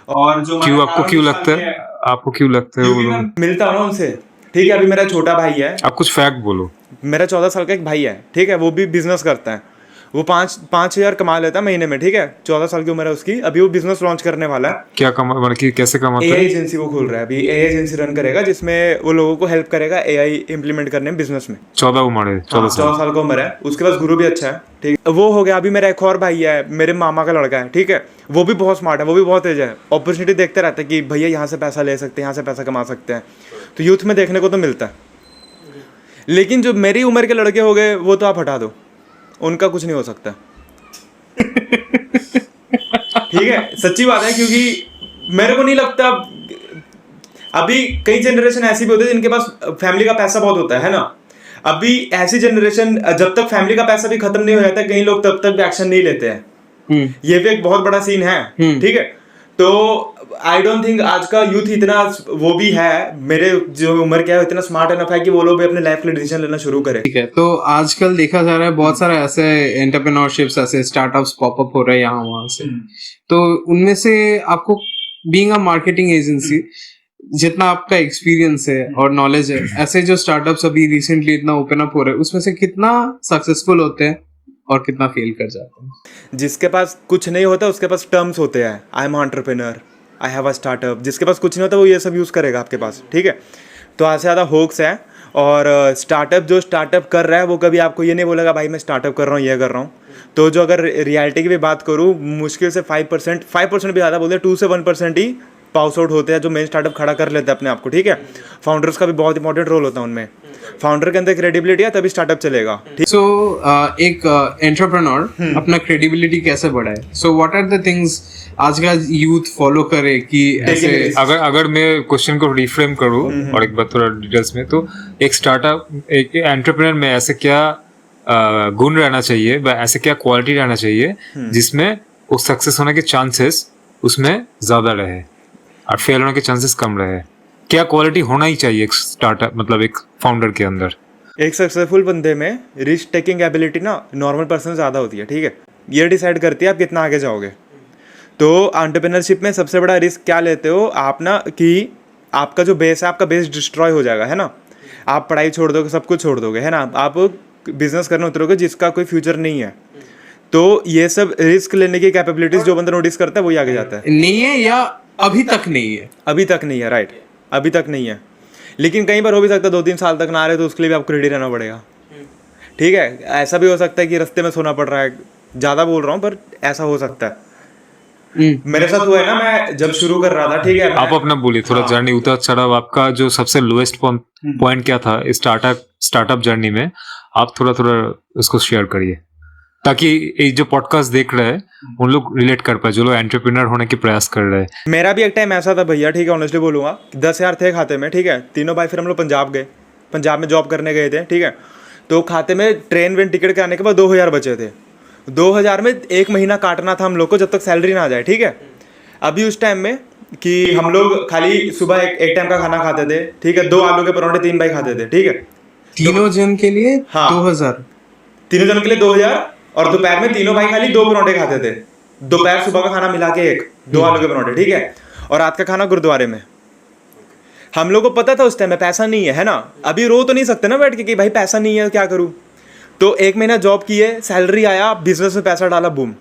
और जो क्यों आपको क्यों लगता है? आपको क्यों लगता है वो लोग? मिलता हूँ ना उनसे, ठीक है। अभी मेरा छोटा भाई है, आप कुछ फैक्ट बोलो। मेरा 14 साल का एक भाई है, ठीक है। वो भी बिजनेस करता है। वो 5,000 कमा लेता है महीने में, ठीक है। 14 साल की उम्र है उसकी। अभी वो बिजनेस लॉन्च करने वाला है। क्या मतलब कि कैसे कमाता एआई है? एजेंसी वो खोल रहा है अभी। एआई एजेंसी रन करेगा जिसमें वो लोगों को हेल्प करेगा एआई इंप्लीमेंट करने में बिजनेस में। 14 उम्र है, 14 साल। 14 साल का उम्र है। उसके पास गुरु भी अच्छा है, ठीक है। वो हो गया। अभी मेरा एक और भाई है, मेरे मामा का लड़का है, ठीक है। वो भी बहुत स्मार्ट है, वो भी बहुत तेज है। अपॉर्चुनिटी देखते रहता है कि भैया यहाँ से पैसा ले सकते हैं, यहाँ से पैसा कमा सकते हैं। तो यूथ में देखने को तो मिलता है। लेकिन जो मेरी उम्र के लड़के हो गए, वो तो आप हटा दो, उनका कुछ नहीं हो सकता। ठीक है, सच्ची बात है। क्योंकि मेरे को नहीं लगता, अभी कई जनरेशन ऐसी भी होती है जिनके पास फैमिली का पैसा बहुत होता है ना। अभी ऐसी जनरेशन, जब तक फैमिली का पैसा भी खत्म नहीं हो जाता, कई लोग तब तक भी एक्शन नहीं लेते हैं। ये भी एक बहुत बड़ा सीन है, ठीक है। तो आई डोंट थिंक आज का यूथ इतना वो भी है, मेरे जो उम्र क्या है, इतना स्मार्ट एनफ है कि वो लोग भी अपने लाइफ के लिए डिसीजन लेना शुरू करें। ठीक है, तो आजकल देखा जा रहा है बहुत सारे ऐसे एंटरप्रेन्योरशिप्स, ऐसे स्टार्टअप्स पॉपअप हो रहे हैं यहाँ वहाँ से। तो उनमें से आपको बीइंग अ मार्केटिंग एजेंसी, जितना आपका एक्सपीरियंस है और नॉलेज है, ऐसे जो स्टार्टअप्स अभी रिसेंटली इतना ओपन अप हो रहे हैं, उसमें से कितना सक्सेसफुल होते हैं और कितना फेल कर जाते हैं? जिसके पास कुछ नहीं होता उसके पास टर्म्स होते हैं, I am entrepreneur, I have a startup. जिसके पास कुछ नहीं होता वो ये सब यूज़ करेगा आपके पास, ठीक है। तो आज से ज़्यादा होक्स है। और स्टार्टअप जो स्टार्टअप कर रहा है वो कभी आपको ये नहीं बोलेगा भाई मैं स्टार्टअप कर रहा हूँ, ये कर रहा हूँ। तो जो अगर रियलिटी की भी बात करूँ, मुश्किल से 5% भी ज़्यादा बोलते हैं, 2 से 1% ही पास आउट होते हैं जो मेन स्टार्टअप खड़ा कर लेते हैं अपने आप को, ठीक है। फाउंडर्स का भी बहुत इंपॉर्टेंट रोल होता है उनमें। फाउंडर के अंदर क्रेडिबिलिटी है तभी स्टार्टअप चलेगा, ठीक। सो एक एंटरप्रेन्योर अपना क्रेडिबिलिटी कैसे बढ़ाए? So what are the things आज का यूथ फॉलो करे कि ऐसे? अगर मैं क्वेश्चन को रिफ्रेम करूँ और एक बार थोड़ा डिटेल्स में, तो एक स्टार्टअप, एक एंटरप्रेन्योर में ऐसे क्या गुण रहना चाहिए, ऐसे क्या क्वालिटी रहना चाहिए जिसमें वो सक्सेस होने के चांसेस उसमें ज्यादा रहे और फेल होने के चांसेस कम रहे? क्या क्वालिटी होना ही चाहिए एक स्टार्टअप, मतलब एक फाउंडर के अंदर? एक सक्सेसफुल बंदे में रिस्क टेकिंग एबिलिटी ना नॉर्मल पर्सन से ज़्यादा होती है, ठीक है। ये डिसाइड करती है आप कितना आगे जाओगे। तो एंटरप्रेन्योरशिप में सबसे बड़ा रिस्क क्या लेते हो आप ना, कि आपका जो बेस है, आपका बेस डिस्ट्रॉय हो जाएगा, है ना। आप पढ़ाई छोड़ दोगे, सब कुछ छोड़ दोगे, है ना। आप बिजनेस करने उतरोगे जिसका कोई फ्यूचर नहीं है। तो ये सब रिस्क लेने की कैपेबिलिटीज जो बंदा नोटिस करता है वही आगे जाता है। नहीं है या अभी तक नहीं है? अभी तक नहीं है, राइट, अभी तक नहीं है। लेकिन कहीं पर हो भी सकता है 2-3 साल तक ना आ रहे, तो उसके लिए भी आपको रेडी रहना पड़ेगा, ठीक है। ऐसा भी हो सकता है कि रास्ते में सोना पड़ रहा है, ज़्यादा बोल रहा हूँ पर ऐसा हो सकता है। मेरे साथ हुआ है ना, मैं जब शुरू कर रहा था, ठीक है। आप अपना बोलिए थोड़ा, जर्नी उतार चढ़ाव, आपका जो सबसे लोएस्ट पॉइंट क्या था स्टार्टअप जर्नी में? आप थोड़ा उसको शेयर करिए ताकि ये जो पॉडकास्ट देख रहे हैं उन लोग रिलेट कर पाए, जो लोग एंटरप्रेन्योर होने की प्रयास कर रहे हैं। मेरा भी एक टाइम ऐसा था भैया, ठीक है, ऑनेस्टली बोलूँगा, 10,000 थे खाते में, ठीक है। तीनों भाई फिर हम लोग पंजाब गए, पंजाब में जॉब करने गए थे, ठीक है। तो खाते में ट्रेन वेन टिकट के आने के बाद 2,000 बचे थे। 2,000 में 1 महीना काटना था हम लोग को जब तक सैलरी ना आ जाए, ठीक है। अभी उस टाइम में कि हम लोग खाली सुबह एक टाइम का खाना खाते थे, ठीक है। 2 आलू के परोठे 3 भाई खाते थे, ठीक है। तीनों जन के लिए? हाँ। 2,000? तीनों जन के लिए 2,000। और दोपहर में तीनों भाई खाली 2 परोठे खाते थे। दोपहर सुबह का खाना मिला के 2 आलू के परोठे, ठीक है। और रात का खाना गुरुद्वारे में। हम लोग को पता था उस टाइम में पैसा नहीं है ना। अभी रो तो नहीं सकते ना बैठ के कि भाई पैसा नहीं है क्या करूं। तो 1 महीना जॉब किए, सैलरी आया, बिजनेस में पैसा डाला, बूम।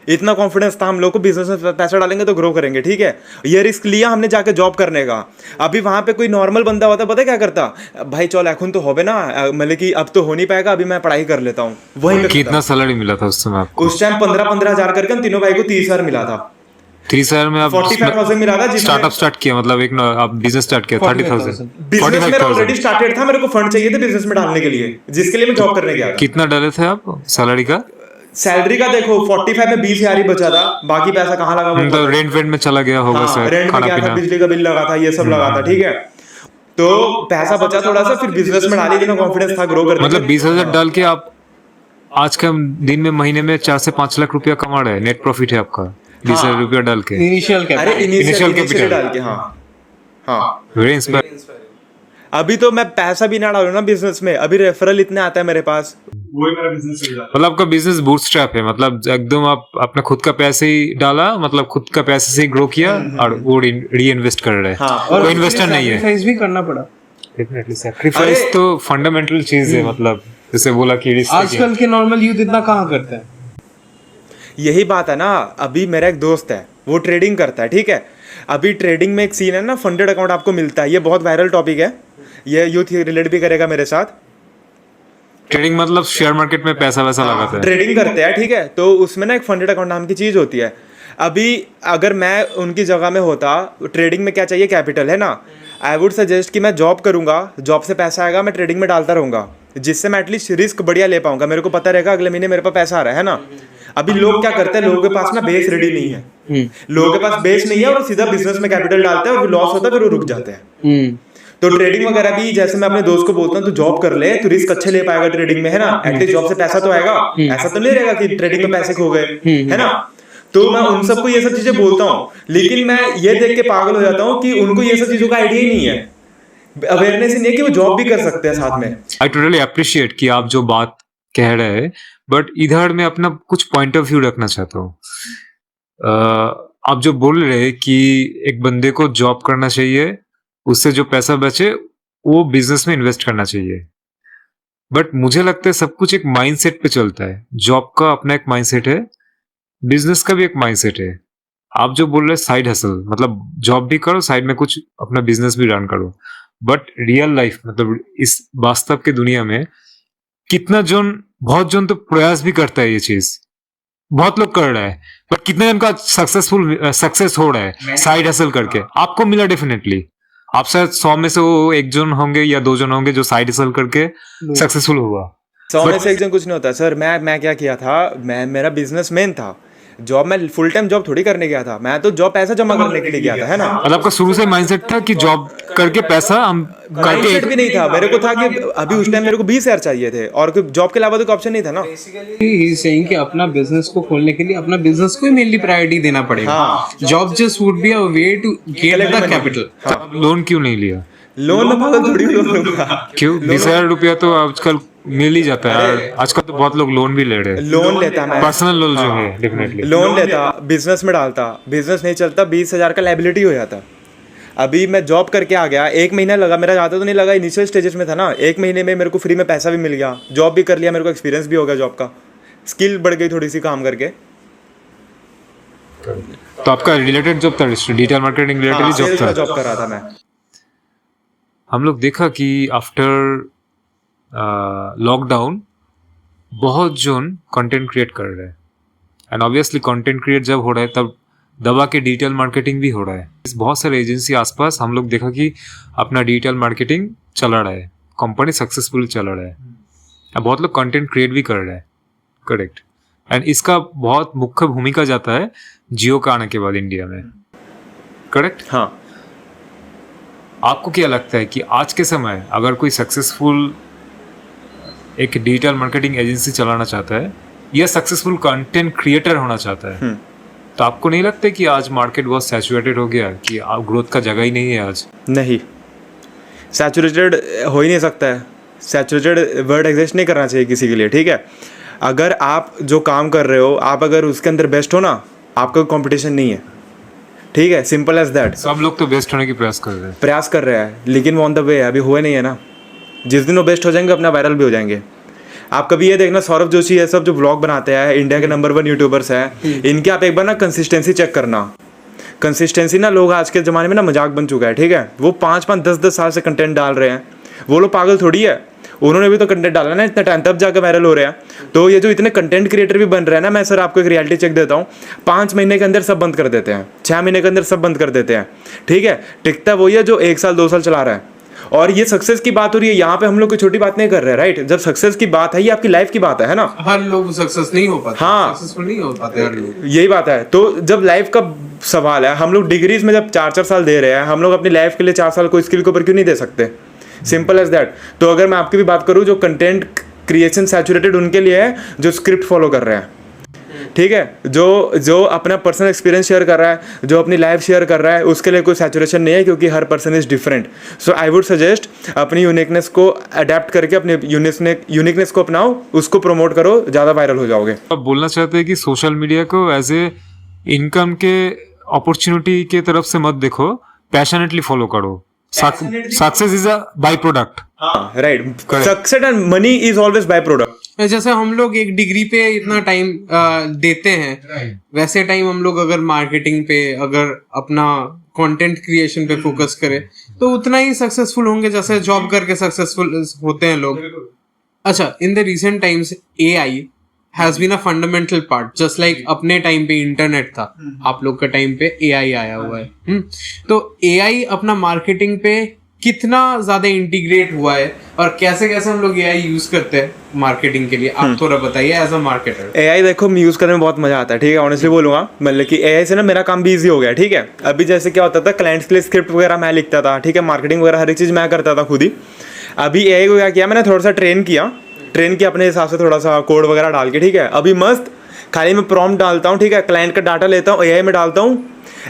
इतना कॉन्फिडेंस था हम लोग को, बिजनेस में पैसा डालेंगे तो ग्रो करेंगे, ठीक है। ये रिस्क लिया हमने जाके जॉब करने का। अभी वहां पे कोई नॉर्मल बंदा होता पता है क्या करता, भाई चल एखुन तो होबे ना, मतलब कि अब तो हो नहीं पाएगा, अभी मैं पढ़ाई कर लेता हूँ। वही कितना सैलरी मिला था उस समय आपको? उस टाइम 15-15 हजार करके हम तीनों भाई को 30,000 मिला था। 30,000 में आप 45,000 मिला था। स्टार्टअप स्टार्ट किया, मतलब एक आप बिजनेस स्टार्ट किया 30,000? बिजनेस मेरा ऑलरेडी स्टार्टेड था, मेरे को फंड चाहिए थे बिजनेस में डालने के लिए, जिसके लिए मैं जॉब करने गया था। कितना डाले थे आप सैलरी का? सैलरी का देखो 45 में 20,000 ही बचा था, बाकी पैसा कहाँ लगा? तो रेंट वेंट में चला गया होगा सर, रेंट में खाना गया था, पीना, बिजली का बिल लगा था, ये सब लगा था, ठीक है। तो पैसा बचा थोड़ा सा, फिर बिजनेस में डाली, इतना कॉन्फिडेंस था ग्रो करने मतलब का। 20,000 डाल के आप आज के दिन में महीने में 4 से 5 लाख रुपया कमा रहे हैं, नेट प्रॉफिट है आपका 20,000 रुपया डाल के। इनिशियल अरे कैपिटल। Initial Initial capital। डाल के, हाँ हाँ। Very inspire. अभी तो मैं पैसा भी ना डालू ना बिजनेस में, अभी रेफरल इतने आता है मेरे पास, वही मेरा बिजनेस चल जाता मतलब आपका बिजनेस बूटस्ट्रैप है, मतलब एकदम आप अपना खुद का पैसे ही डाला, मतलब खुद का पैसे से ही ग्रो किया और वो री इन्वेस्ट कर रहे हैं। हाँ, और कोई इन्वेस्टर नहीं है। सैक्रिफाइस भी करना पड़ा। डेफिनेटली सैक्रिफाइस तो फंडामेंटल चीज है, मतलब जैसे बोला कि risk taking। आजकल के नॉर्मल यूथ इतना कहाँ करते हैं? यही बात है ना। अभी मेरा एक दोस्त है, वो ट्रेडिंग करता है, ठीक है। अभी ट्रेडिंग में एक सीन है ना, फंडेड अकाउंट आपको मिलता है, ये बहुत वायरल टॉपिक है, ये यूथ रिलेट भी करेगा मेरे साथ। ट्रेडिंग मतलब शेयर मार्केट में पैसा वैसा लगाता है। ट्रेडिंग करते हैं, ठीक है, तो उसमें ना एक फंडेड अकाउंट नाम की चीज़ होती है। अभी अगर मैं उनकी जगह में होता, ट्रेडिंग में क्या चाहिए, कैपिटल है ना। आई वुड सजेस्ट कि मैं जॉब करूंगा, जॉब से पैसा आएगा, मैं ट्रेडिंग में डालता रहूंगा, जिससे मैं एटलीस्ट रिस्क बढ़िया ले पाऊंगा, मेरे को पता रहेगा अगले महीने मेरे पास पैसा आ रहा है ना। अभी लोग क्या करते हैं, लोगों के पास ना बेस रेडी नहीं है, लोगों के पास बेस नहीं है, और सीधा बिजनेस में कैपिटल डालते हैं और लॉस होता है, फिर वो रुक जाते हैं। तो ट्रेडिंग वगैरह भी, जैसे मैं अपने दोस्त को बोलता हूँ, तू जॉब कर ले, तू रिस्क अच्छे ले पाएगा ट्रेडिंग में, है ना। एटलीस्ट जॉब से पैसा तो आएगा, ऐसा तो नहीं रहेगा कि ट्रेडिंग में पैसे खो गए, है ना। तो मैं उन सबको ये सब चीजें बोलता हूँ, लेकिन मैं ये देख के पागल हो जाता हूँ कि उनको ये सब चीजों का आइडिया ही नहीं है, अवेयरनेस ही नहीं है कि वो जॉब भी कर सकते हैं साथ में। आई टोटली अप्रिशिएट कि आप जो बात कह रहे हैं, बट इधर मैं अपना कुछ पॉइंट ऑफ व्यू रखना चाहता हूँ। आप जो बोल रहे हैं कि एक बंदे को जॉब करना चाहिए, उससे जो पैसा बचे वो बिजनेस में इन्वेस्ट करना चाहिए, बट मुझे लगता है सब कुछ एक माइंडसेट पे चलता है। जॉब का अपना एक माइंडसेट है, बिजनेस का भी एक माइंडसेट है। आप जो बोल रहे हैं साइड हसल, मतलब जॉब भी करो, साइड में कुछ अपना बिजनेस भी रन करो, बट रियल लाइफ, मतलब इस वास्तव के दुनिया में बहुत जन तो प्रयास भी करता है, ये चीज बहुत लोग कर रहा है, बट कितने जन का सक्सेस हो रहा है साइड हसल करके? आपको मिला डेफिनेटली, आप शायद 100 में से वो 1 जन होंगे या 2 जन होंगे जो साइड हसल करके सक्सेसफुल हुआ। 100 में से 1 जन कुछ नहीं होता सर। मैं क्या किया था, मेरा बिजनेसमैन था, जॉब में फुल टाइम जॉब थोड़ी करने गया था, मैं तो जॉब पैसा जमा करने के लिए गया था, है ना। मतलब आपका शुरू से माइंडसेट था कि जॉब करके पैसा हम माइंडसेट भी नहीं था, मेरे को था कि अभी उस टाइम मेरे को 20,000 चाहिए थे, और जॉब के अलावा तो कोई ऑप्शन नहीं था ना। ही सेइंग कि अपना बिजनेस को खोलने के लिए अपना बिजनेस को ही मेनली प्रायोरिटी देना पड़ेगा। Job just would be a way to get the capital. Loan क्यों नहीं लिया? लोन में पागल थोड़ी लोन लूंगा। क्यों? 20,000 रुपया तो आजकल मिल ही जाता है, आजकल तो बहुत लोग लोन भी ले रहे हैं। लोन लेता मैं, पर्सनल लोन जो है डेफिनेटली लोन लेता, बिजनेस में डालता, बिजनेस नहीं चलता, 20,000 का लायबिलिटी हो जाता। अभी मैं जॉब करके आ गया, 1 महीना लगा, मेरा ज़्यादा तो नहीं लगा, इनिशियल स्टेजेस में था ना। 1 महीने में मेरे को फ्री में पैसा भी मिल गया, जॉब भी कर लिया, मेरे को एक्सपीरियंस भी हो गया जॉब का, स्किल बढ़ गई थोड़ी सी काम करके। तो आपका रिलेटेड जॉब था, डिजिटल मार्केटिंग रिलेटेड जॉब था? जॉब कर रहा था मैं। हम लोग देखा कि आफ्टर लॉकडाउन बहुत जन कंटेंट क्रिएट कर रहे हैं, एंड ऑब्वियसली कंटेंट क्रिएट जब हो रहा है तब दबा के डिजिटल मार्केटिंग भी हो रहा है। बहुत सारे एजेंसी आसपास हम लोग देखा कि अपना डिजिटल मार्केटिंग चला रहा है, कंपनी सक्सेसफुल चला रहा है, अब बहुत लोग कंटेंट क्रिएट भी कर रहे हैं। करेक्ट। एंड इसका बहुत मुख्य भूमिका जाता है जियो का आने के बाद इंडिया में। करेक्ट। हाँ, आपको क्या लगता है कि आज के समय अगर कोई सक्सेसफुल एक डिजिटल मार्केटिंग एजेंसी चलाना चाहता है या सक्सेसफुल कंटेंट क्रिएटर होना चाहता है, तो आपको नहीं लगता कि आज मार्केट बहुत सैचुरेटेड हो गया, कि ग्रोथ का जगह ही नहीं है आज? नहीं, सैचुरेटेड हो ही नहीं सकता है। सैचुरेटेड वर्ड एग्जिस्ट नहीं करना चाहिए किसी के लिए, ठीक है। अगर आप जो काम कर रहे हो, आप अगर उसके अंदर बेस्ट हो ना, आपका कंपटीशन नहीं है, ठीक है, सिंपल एज दैट। सब लोग तो बेस्ट होने की प्रयास कर रहे हैं, लेकिन वो ऑन द वे है, अभी हुए नहीं है ना। जिस दिन वो बेस्ट हो जाएंगे अपना वायरल भी हो जाएंगे। आप कभी ये देखना, सौरभ जोशी ये सब जो व्लॉग बनाते हैं, इंडिया के नंबर 1 यूट्यूबर्स हैं, इनके आप एक बार ना कंसिस्टेंसी चेक करना। कंसिस्टेंसी ना, लोग आज के ज़माने में ना मजाक बन चुका है, ठीक है। वो 5-5, 10-10 साल से कंटेंट डाल रहे हैं, वो लोग पागल थोड़ी है, उन्होंने भी तो कंटेंट डाला ना इतना टाइम, तब जाकर वायरल हो रहे हैं। तो ये जो इतने कंटेंट क्रिएटर भी बन रहे हैं ना, मैं सर आपको एक रियलिटी चेक देता हूँ, 5 महीने के अंदर सब बंद कर देते हैं, 6 महीने के अंदर सब बंद कर देते हैं, ठीक है। टिकता वही है जो 1 साल 2 साल चला रहा है। और ये सक्सेस की बात हो रही है, यहाँ पे हम लोग कोई छोटी बात नहीं कर रहे हैं, राइट। जब सक्सेस की बात है, ये आपकी लाइफ की बात है ना। हर लोग सक्सेस नहीं हो पाते, हाँ, सक्सेसफुल नहीं हो पाते हर लोग। यही बात है। तो जब लाइफ का सवाल है, हम लोग डिग्रीज में जब 4-4 साल दे रहे हैं, हम लोग अपनी लाइफ के लिए 4 साल कोई स्किल के ऊपर क्यों नहीं दे सकते? Simple as that. तो अगर मैं आपकी भी बात करूँ, जो कंटेंट क्रिएशन सैचुरेटेड उनके लिए है जो स्क्रिप्ट फॉलो कर रहे हैं, ठीक है, जो अपना पर्सनल एक्सपीरियंस शेयर कर रहा है, जो अपनी लाइफ शेयर कर रहा है, उसके लिए कोई सैचुरेशन नहीं है, क्योंकि हर person is different. So I would suggest अपनी यूनिकनेस को अडेप्ट करके अपने यूनिकनेस को अपनाओ, उसको प्रमोट करो, ज़्यादा वायरल हो जाओगे। आप बोलना चाहते हैं कि सोशल मीडिया को एज ए इनकम के अपॉर्चुनिटी के तरफ से मत देखो, पैशनेटली फॉलो करो। Success is a by product. हाँ, right. Success and money is always by product. जैसे हम लोग एक डिग्री पे इतना टाइम देते हैं, वैसे टाइम हम लोग अगर मार्केटिंग पे, अगर अपना कंटेंट क्रिएशन पे फोकस करें तो उतना ही सक्सेसफुल होंगे जैसे जॉब करके सक्सेसफुल होते हैं लोग। अच्छा, in the recent times AI has been a fundamental part, just like अपने टाइम पे इंटरनेट था, आप लोग का टाइम पे एआई आया हुआ है। तो एआई अपना मार्केटिंग पे कितना ज्यादा इंटीग्रेट हुआ है और कैसे कैसे हम लोग एआई यूज करते हैं मार्केटिंग के लिए, आप थोड़ा बताइए एज अ मार्केटर। एआई देखो यूज करने में बहुत मजा आता है, ठीक है, ऑनेस्टली बोलूंगा। मतलब कि एआई से ना मेरा काम भी इजी हो गया, ठीक है। अभी जैसे क्या होता था, क्लाइंट्स के लिए स्क्रिप्ट वगैरह मैं लिखता था, ठीक है, मार्केटिंग वगैरह हर एक चीज़ मैं करता था खुद ही। अभी एआई को क्या किया, मैंने थोड़ा सा ट्रेन किया अपने हिसाब से, थोड़ा सा कोड वगैरह डाल के, ठीक है। अभी मस्त खाली मैं प्रॉम्प्ट डालता हूँ, ठीक है, क्लाइंट का डाटा लेता हूँ, एआई में डालता हूँ,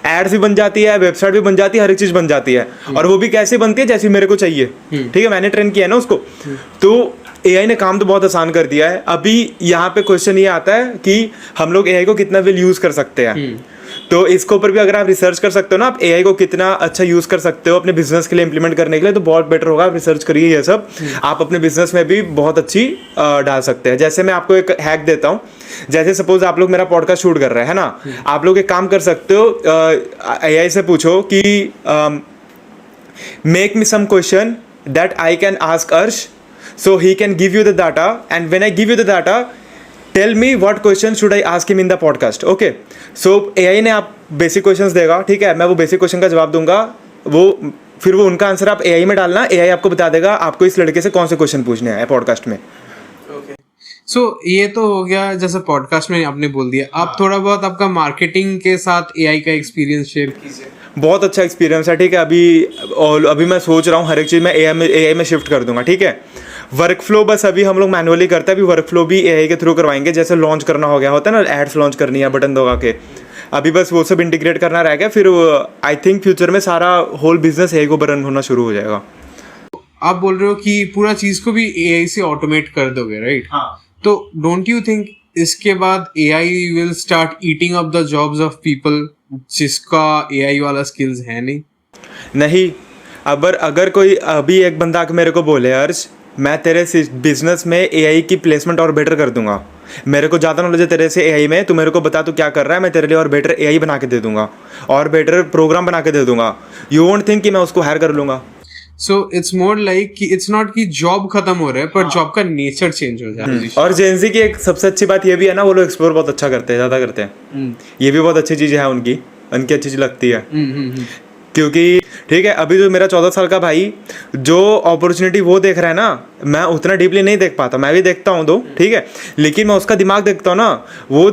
एड्स भी बन जाती है, वेबसाइट भी बन जाती है, हर एक चीज़ बन जाती है। और वो भी कैसे बनती है, जैसी मेरे को चाहिए, ठीक है, मैंने ट्रेन किया है ना उसको। तो एआई ने काम तो बहुत आसान कर दिया है। अभी यहाँ पे क्वेश्चन ये आता है कि हम लोग एआई को कितना वेल यूज़ कर सकते हैं। तो इसके ऊपर भी अगर आप रिसर्च कर सकते हो ना, आप एआई को कितना अच्छा यूज़ कर सकते हो अपने बिजनेस के लिए इंप्लीमेंट करने के लिए, तो बहुत बेटर होगा। आप रिसर्च करिए ये सब, आप अपने बिजनेस में भी बहुत अच्छी डाल सकते हैं। जैसे मैं आपको एक हैक देता हूँ, जैसे सपोज आप लोग मेरा पॉडकास्ट शूट कर रहे हैं ना, आप लोग एक काम कर सकते हो, एआई से पूछो कि make me some question that I can ask Arsh, so he can give you the data, and when I give you the data, tell me what question should I ask him in the podcast. Okay, so AI ने आप basic questions देगा, ठीक है, मैं वो basic question का जवाब दूंगा, फिर वो उनका आंसर आप AI में डालना, AI आपको बता देगा आपको इस लड़के से कौन से क्वेश्चन पूछने हैं पॉडकास्ट में। सो ये तो हो गया जैसे पॉडकास्ट में आपने बोल दिया। आप थोड़ा बहुत आपका मार्केटिंग के साथ एआई का एक्सपीरियंस शेयर कीजिए। बहुत अच्छा एक्सपीरियंस है, ठीक है। अभी मैं सोच रहा हूँ हर एक चीज़ में AI में शिफ्ट कर दूंगा, ठीक है। वर्क फ्लो बस अभी हम लोग मैनुअली करते हैं, अभी वर्क फ्लो भी एआई के थ्रू करवाएंगे। जैसे लॉन्च करना हो गया होता है ना, एड्स लॉन्च करनी है बटन दबा के, अभी बस वो सब इंटीग्रेट करना रह गया। फिर आई थिंक फ्यूचर में सारा होल बिजनेस एआई को रन होना शुरू हो जाएगा। आप बोल रहे हो कि पूरा चीज को भी एआई से ऑटोमेट कर दोगे, राइट? हाँ। तो डोंट यू थिंक इसके बाद AI will start eating up the jobs of people जिसका एआई वाला स्किल्स है नहीं? अगर कोई अभी एक बंदा आके मेरे को बोले, अर्श मैं तेरे बिजनेस में एआई की प्लेसमेंट और बेटर कर दूंगा, मेरे को ज़्यादा नॉलेज है तेरे से एआई में, तू मेरे को बता तू क्या कर रहा है, मैं तेरे लिए और बेटर एआई बना के दे दूंगा और बेटर प्रोग्राम बना के दे दूंगा, यू वोंट थिंक कि मैं उसको हायर कर लूंगा। सो इट्स मोर लाइक कि इट्स नॉट कि जॉब खत्म हो रहा है, पर जॉब का नेचर चेंज हो जाए। और जेनजी की एक सबसे अच्छी बात ये भी है ना, वो लोग एक्सप्लोर बहुत अच्छा करते हैं, ज़्यादा करते हैं। ये भी बहुत अच्छी चीज़ है उनकी अच्छी चीज़ लगती है। क्योंकि ठीक है, अभी जो मेरा 14 साल का भाई जो अपॉर्चुनिटी वो देख रहा है ना, मैं उतना डीपली नहीं देख पाता, मैं भी देखता हूँ तो ठीक है, लेकिन मैं उसका दिमाग देखता हूँ ना, वो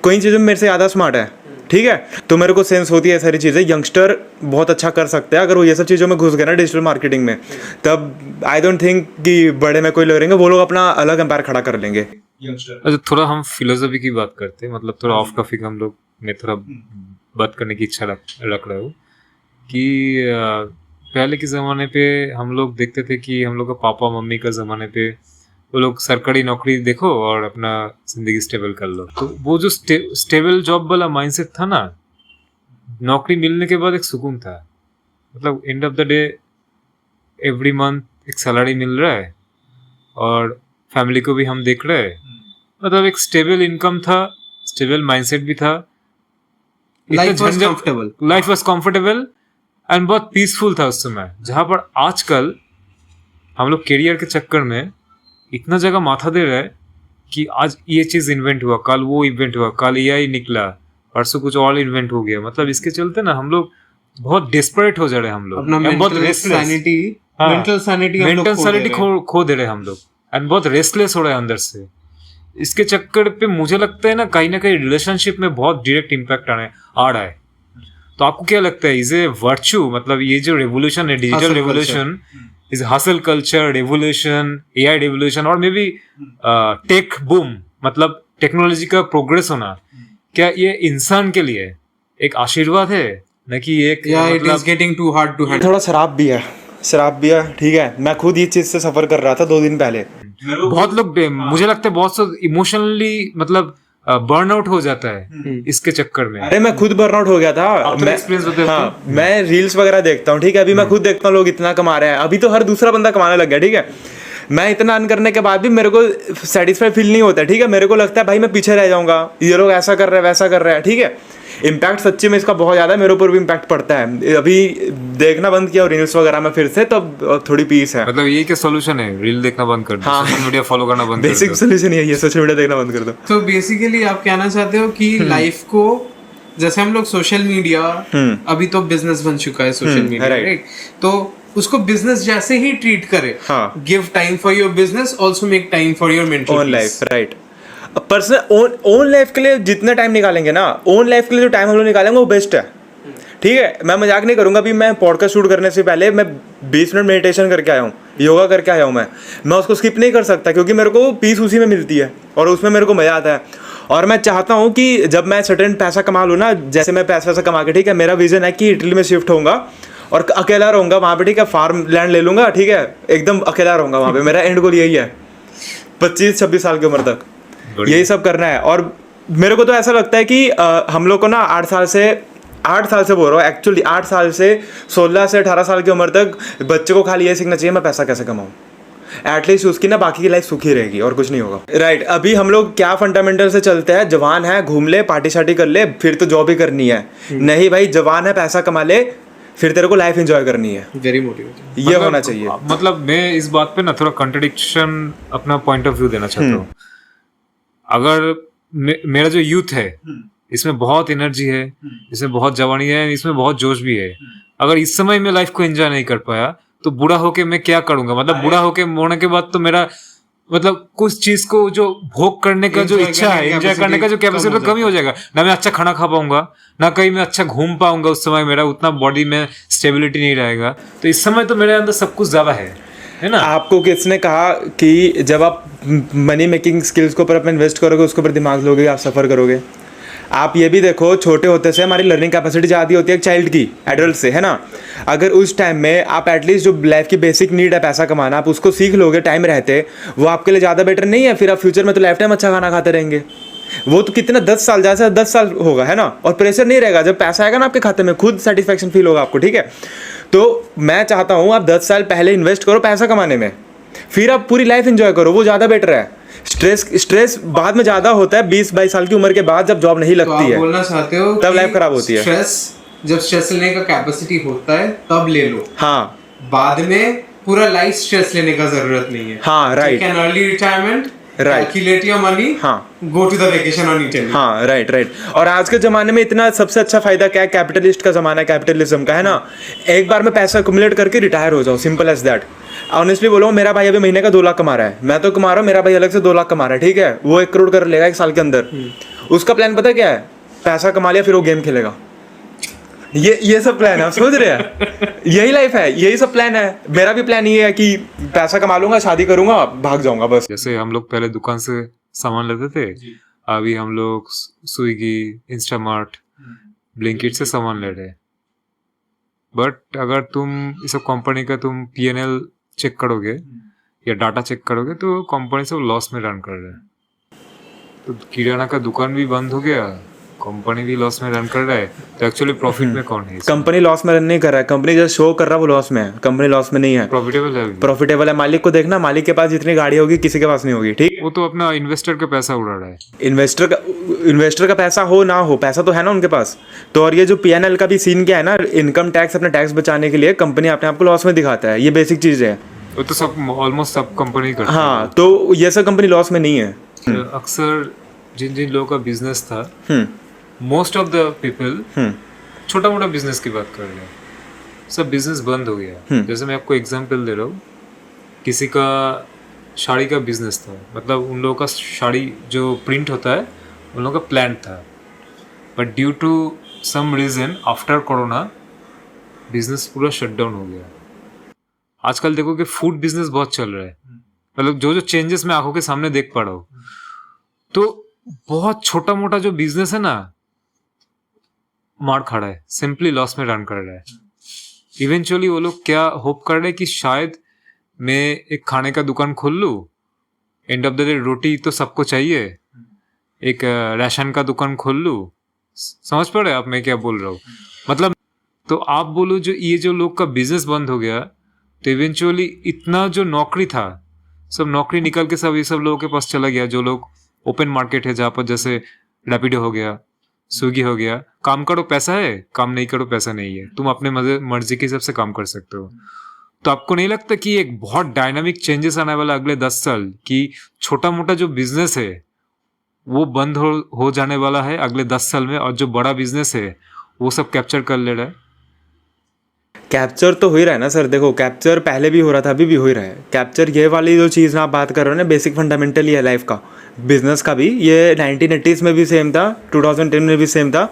कोई चीज़ों में मेरे से ज़्यादा स्मार्ट है, ठीक है। तो मेरे को सेंस होती है सारी चीज़ें। यंगस्टर बहुत अच्छा कर सकते हैं अगर वो ये सब चीज़ों में घुस गए ना डिजिटल मार्केटिंग में, तब आई डोंट थिंक कि बड़े में कोई लोग रहेंगे, वो लोग अपना अलग एम्पायर खड़ा कर लेंगे। अच्छा, थोड़ा हम फिलोसफी की बात करते हैं, मतलब थोड़ा ऑफ टॉपिक हम लोग में थोड़ा बात करने की इच्छा रख रहा हूँ कि पहले के ज़माने पे हम लोग देखते थे कि हम लोग का पापा मम्मी का ज़माने पे वो लोग सरकारी नौकरी देखो और अपना ज़िंदगी स्टेबल कर लो। तो वो जो स्टेबल जॉब वाला माइंडसेट था ना, नौकरी मिलने के बाद एक सुकून था, मतलब end of the day every month एक सैलरी मिल रहा है और फैमिली को भी हम देख रहे हैं, मतलब एक स्टेबल इनकम था, स्टेबल माइंडसेट भी था, लाइफ वाज कंफर्टेबल एंड बहुत पीसफुल था उस समय। जहाँ पर आजकल हम लोग करियर के चक्कर में इतना जगह माथा दे रहा है कि आज ये चीज़ इन्वेंट हुआ, कल वो इन्वेंट हुआ, कल AI निकला, परसों कुछ और इन्वेंट हो गया, मतलब इसके चलते ना हम लोग बहुत डेस्परेट हो जा रहे हैं, हम लोग अपना मेंटल सैनिटी खो दे रहे हैं हम लोग, एंड बहुत रेस्टलेस हो रहा है अंदर से। इसके चक्कर पे मुझे लगता है ना कहीं रिलेशनशिप में बहुत डायरेक्ट इम्पैक्ट आ रहा है। तो आपको क्या लगता है, इज ए वर्च्यू, मतलब ये जो रेवोल्यूशन है, digital Hustle revolution, is hustle culture revolution, AI revolution, और मे बी टेक बूम, मतलब टेक्नोलॉजी का प्रोग्रेस होना, क्या ये इंसान के लिए एक आशीर्वाद है, न कि एक या इट इज मतलब getting to hard to handle? थोड़ा शराब भी है, ठीक है। मैं खुद ये चीज से सफर कर रहा था 2 दिन पहले। बहुत लोग, मुझे लगता है बहुत से इमोशनली मतलब बर्नआउट हो जाता है इसके चक्कर में। अरे मैं खुद बर्नआउट हो गया था। After experience होते हैं हाँ, मैं रील्स वगैरह देखता हूँ, ठीक है। अभी मैं खुद देखता हूँ लोग इतना कमा रहे हैं, अभी तो हर दूसरा बंदा कमाने लग गया, ठीक है। मैं इतना अर्न करने के बाद भी मेरे को सेटिस्फाई फील नहीं होता, ठीक है। मेरे को लगता है भाई मैं पीछे रह जाऊंगा, ये लोग ऐसा कर रहे हैं वैसा कर रहे हैं, ठीक है। इम्पैक्ट सच्ची में इसका बहुत ज़्यादा है, मेरे ऊपर भी इम्पैक्ट पड़ता है। अभी देखना बंद किया और रील्स वगैरह में फिर से, तब थोड़ी पीस है। मतलब यही क्या सोल्यूशन है, रील देखना बंद कर दो, हाँ। सोशल मीडिया फॉलो करना बंद कर बेसिक दो। सोल्यूशन यही है, सोशल मीडिया देखना बंद कर दो। तो बेसिकली आप कहना चाहते हो कि लाइफ को, जैसे हम लोग सोशल मीडिया, अभी तो बिजनेस बन चुका है सोशल मीडिया, right. राइट? तो उसको बिजनेस जैसे ही ट्रीट करे, हाँ। Give time for your business, also make time for your mental own life, right. Personal own life के लिए जितना टाइम निकालेंगे ना, ओन लाइफ के लिए जो टाइम हम लोग निकालेंगे वो बेस्ट है, ठीक है। मैं मजाक नहीं करूंगा, अभी मैं पॉडकास्ट शूट करने से पहले मैं 20 मिनट मेडिटेशन करके आया हूँ, योगा करके आया हूँ। मैं उसको स्किप नहीं कर सकता, क्योंकि मेरे को पीस उसी में मिलती है और उसमें मेरे को मजा आता है। और मैं चाहता हूँ कि जब मैं सर्टेन पैसा कमा लूँ ना, जैसे मैं पैसा कमा के, ठीक है, मेरा विजन है कि इटली में शिफ्ट होऊंगा और अकेला रहूंगा वहाँ पे, ठीक है। फार्म लैंड ले लूंगा, ठीक है, एकदम अकेला रहूंगा वहाँ पे। मेरा एंड गोल यही है 25-26 साल की उम्र तक यही सब करना है। और मेरे को तो ऐसा लगता है कि हम लोग को ना 8 साल से बोल रहा हूँ एक्चुअली, 8 साल से 16 से 18 साल की उम्र तक बच्चे को खाली ये सीखना चाहिए मैं पैसा कैसे कमाऊँ। एटलीस्ट उसकी ना बाकी की लाइफ सुखी रहेगी और कुछ नहीं होगा, राइट। अभी हम लोग क्या फंडामेंटल से चलते हैं, जवान है घूम ले, पार्टी शार्टी कर ले, फिर तो जॉब ही करनी है। नहीं भाई, जवान है पैसा कमा ले, फिर तेरे को लाइफ एंजॉय करनी है। Very motivating. ये होना चाहिए। मतलब मैं इस बात पे ना थोड़ा कंट्रडिक्शन अपना पॉइंट ऑफ व्यू देना चाहता हूँ। अगर मेरा जो यूथ है, इसमें बहुत एनर्जी है, इसमें बहुत जवानी है, इसमें बहुत जोश भी है। अगर इस समय में लाइफ को एंजॉय नहीं कर पाया तो बूढ़ा होके मैं क्या करूंगा? मतलब बूढ़ा होके मोड़ने के बाद तो मेरा मतलब कुछ चीज को जो भोग करने का जो इच्छा है, एंजॉय करने का जो कैपेसिटी कम ही हो जाएगा। ना मैं अच्छा खाना खा पाऊंगा, ना कहीं मैं अच्छा घूम पाऊंगा। उस समय मेरा उतना बॉडी में स्टेबिलिटी नहीं रहेगा। तो इस समय तो मेरे अंदर सब कुछ ज्यादा है ना। आपको किसने कहा कि जब आप मनी मेकिंग स्किल्स के ऊपर अपना इन्वेस्ट करोगे, उसके ऊपर दिमाग लोगे, आप सफ़र करोगे? आप ये भी देखो, छोटे होते से हमारी लर्निंग कैपेसिटी ज़्यादा होती है एक चाइल्ड की, एडल्ट से, है ना। अगर उस टाइम में आप एटलीस्ट जो लाइफ की बेसिक नीड है पैसा कमाना, आप उसको सीख लोगे टाइम रहते, वो आपके लिए ज़्यादा बेटर नहीं है? फिर आप फ्यूचर में तो लाइफ टाइम अच्छा खाना खाते रहेंगे। वो तो कितना 10 साल, ज़्यादा से 10 साल होगा, है ना। और प्रेशर नहीं रहेगा, जब पैसा आएगा ना आपके खाते में खुद सेटिस्फैक्शन फील होगा आपको, ठीक है। तो मैं चाहता हूँ आप 10 साल पहले इन्वेस्ट करो पैसा कमाने में, फिर आप पूरी लाइफ एंजॉय करो, वो ज़्यादा बेटर है। स्ट्रेस बाद में ज़्यादा होता है 20-22 साल की उम्र के बाद, जब जॉब नहीं लगती है, बोलना चाहते हो तब लाइफ खराब होती है। जब स्ट्रेस लेने का कैपेसिटी होता है तब ले लो, हाँ। बाद में पूरा लाइफ स्ट्रेस लेने का जरूरत नहीं है। हाँ, right. Take an early retirement, Right. Calculate your money, हाँ, go to the vacation on Italy. हाँ, राइट। और आज के ज़माने में इतना सबसे अच्छा फायदा क्या है? कैपिटलिस्ट का ज़माना है, कैपिटलिज्म का, है ना। एक बार में पैसा अक्यूमुलेट करके रिटायर हो जाओ, सिंपल एज दैट। ऑनेस्टली बोलो, मेरा भाई अभी महीने का 2 लाख कमा रहा है, मैं तो कमा रहा हूँ, मेरा भाई अलग से 2 लाख कमा रहा है, ठीक है। वो 1 करोड़ कर लेगा 1 साल के अंदर। उसका प्लान पता क्या है? पैसा कमा लिया फिर वो गेम खेलेगा। ये सब प्लान है, आप समझ रहे हैं? यही लाइफ है, यही सब प्लान है। मेरा भी प्लान ये है कि पैसा कमा लूंगा, शादी करूंगा, भाग जाऊंगा बस। जैसे हम लोग पहले दुकान से सामान लेते थे, अभी हम लोग स्विगी, इंस्टामार्ट, ब्लिंकिट से सामान ले रहे हैं। बट अगर तुम इस कंपनी का तुम P&L चेक करोगे या डाटा चेक करोगे तो कंपनी सब लॉस में रन कर रहे हैं। तो किराना का दुकान भी बंद हो गया, कंपनी भी लॉस में रन कर रहा है, तो एक्चुअली प्रॉफिट में कौन है? कंपनी लॉस में रन नहीं कर रहा है, कंपनी जो शो कर रहा है वो लॉस में है, कंपनी लॉस में नहीं है, प्रॉफिटेबल है अभी। प्रॉफिटेबल है। मालिक को देखना, मालिक के पास जितनी गाड़ी होगी किसी के पास नहीं होगी, ठीक। वो तो अपना इन्वेस्टर का पैसा उड़ा रहा है। इन्वेस्टर का पैसा हो ना हो, पैसा तो है ना उनके पास। तो और ये जो P&L का भी सीन क्या है ना, इनकम टैक्स, अपना टैक्स बचाने के लिए कंपनी अपने आप को लॉस में दिखाता है, ये बेसिक चीज है। वो तो सब ऑलमोस्ट सब कंपनी करती है। हाँ, तो ये सब कंपनी लॉस में नहीं है। अक्सर जिन जिन लोगों का बिजनेस था, मोस्ट ऑफ द पीपल छोटा मोटा बिजनेस की बात कर रहे हैं, सब बिजनेस बंद हो गया। जैसे मैं आपको एग्जांपल दे रहा हूँ, किसी का साड़ी का बिजनेस था, मतलब उन लोगों का साड़ी जो प्रिंट होता है उन लोगों का प्लांट था, but due to some reason after corona business पूरा शट डाउन हो गया। आजकल देखो कि फूड बिजनेस बहुत चल रहा है, मतलब जो जो चेंजेस मैं आंखों के सामने देख पा रहा हूँ, तो बहुत छोटा मोटा जो बिजनेस है ना मार खा रहा है, सिंपली लॉस में रन कर रहा है। इवेंचुअली वो लोग क्या होप कर रहे हैं कि शायद मैं एक खाने का दुकान खोल लूँ, एंड ऑफ द डे रोटी तो सबको चाहिए, एक राशन का दुकान खोल लूँ। समझ पा रहे आप मैं क्या बोल रहा हूँ? मतलब तो आप बोलो जो ये जो लोग का बिजनेस बंद हो गया, तो इवेंचुअली इतना जो नौकरी था सब नौकरी निकल के सब ये सब लोगों के पास चला गया। जो लोग ओपन मार्केट है जहाँ पर जैसे रैपिडो हो गया, स्विगी हो गया, काम करो पैसा है, काम नहीं करो पैसा नहीं है, तुम अपने मर्जी के हिसाब से काम कर सकते हो। तो आपको नहीं लगता कि एक बहुत डायनामिक चेंजेस आने वाला अगले 10 साल कि छोटा मोटा जो बिजनेस है वो बंद हो जाने वाला है अगले 10 साल में, और जो बड़ा बिजनेस है वो सब कैप्चर कर ले रहा है? कैप्चर तो हो ही रहा है ना सर। देखो कैप्चर पहले भी हो रहा था, अभी भी हो ही रहा है कैप्चर। ये वाली जो चीज़ आप बात कर रहे हो ना, बेसिक फंडामेंटल ही है लाइफ का, बिजनेस का भी। ये 1980s में भी सेम था, 2010 में भी सेम था,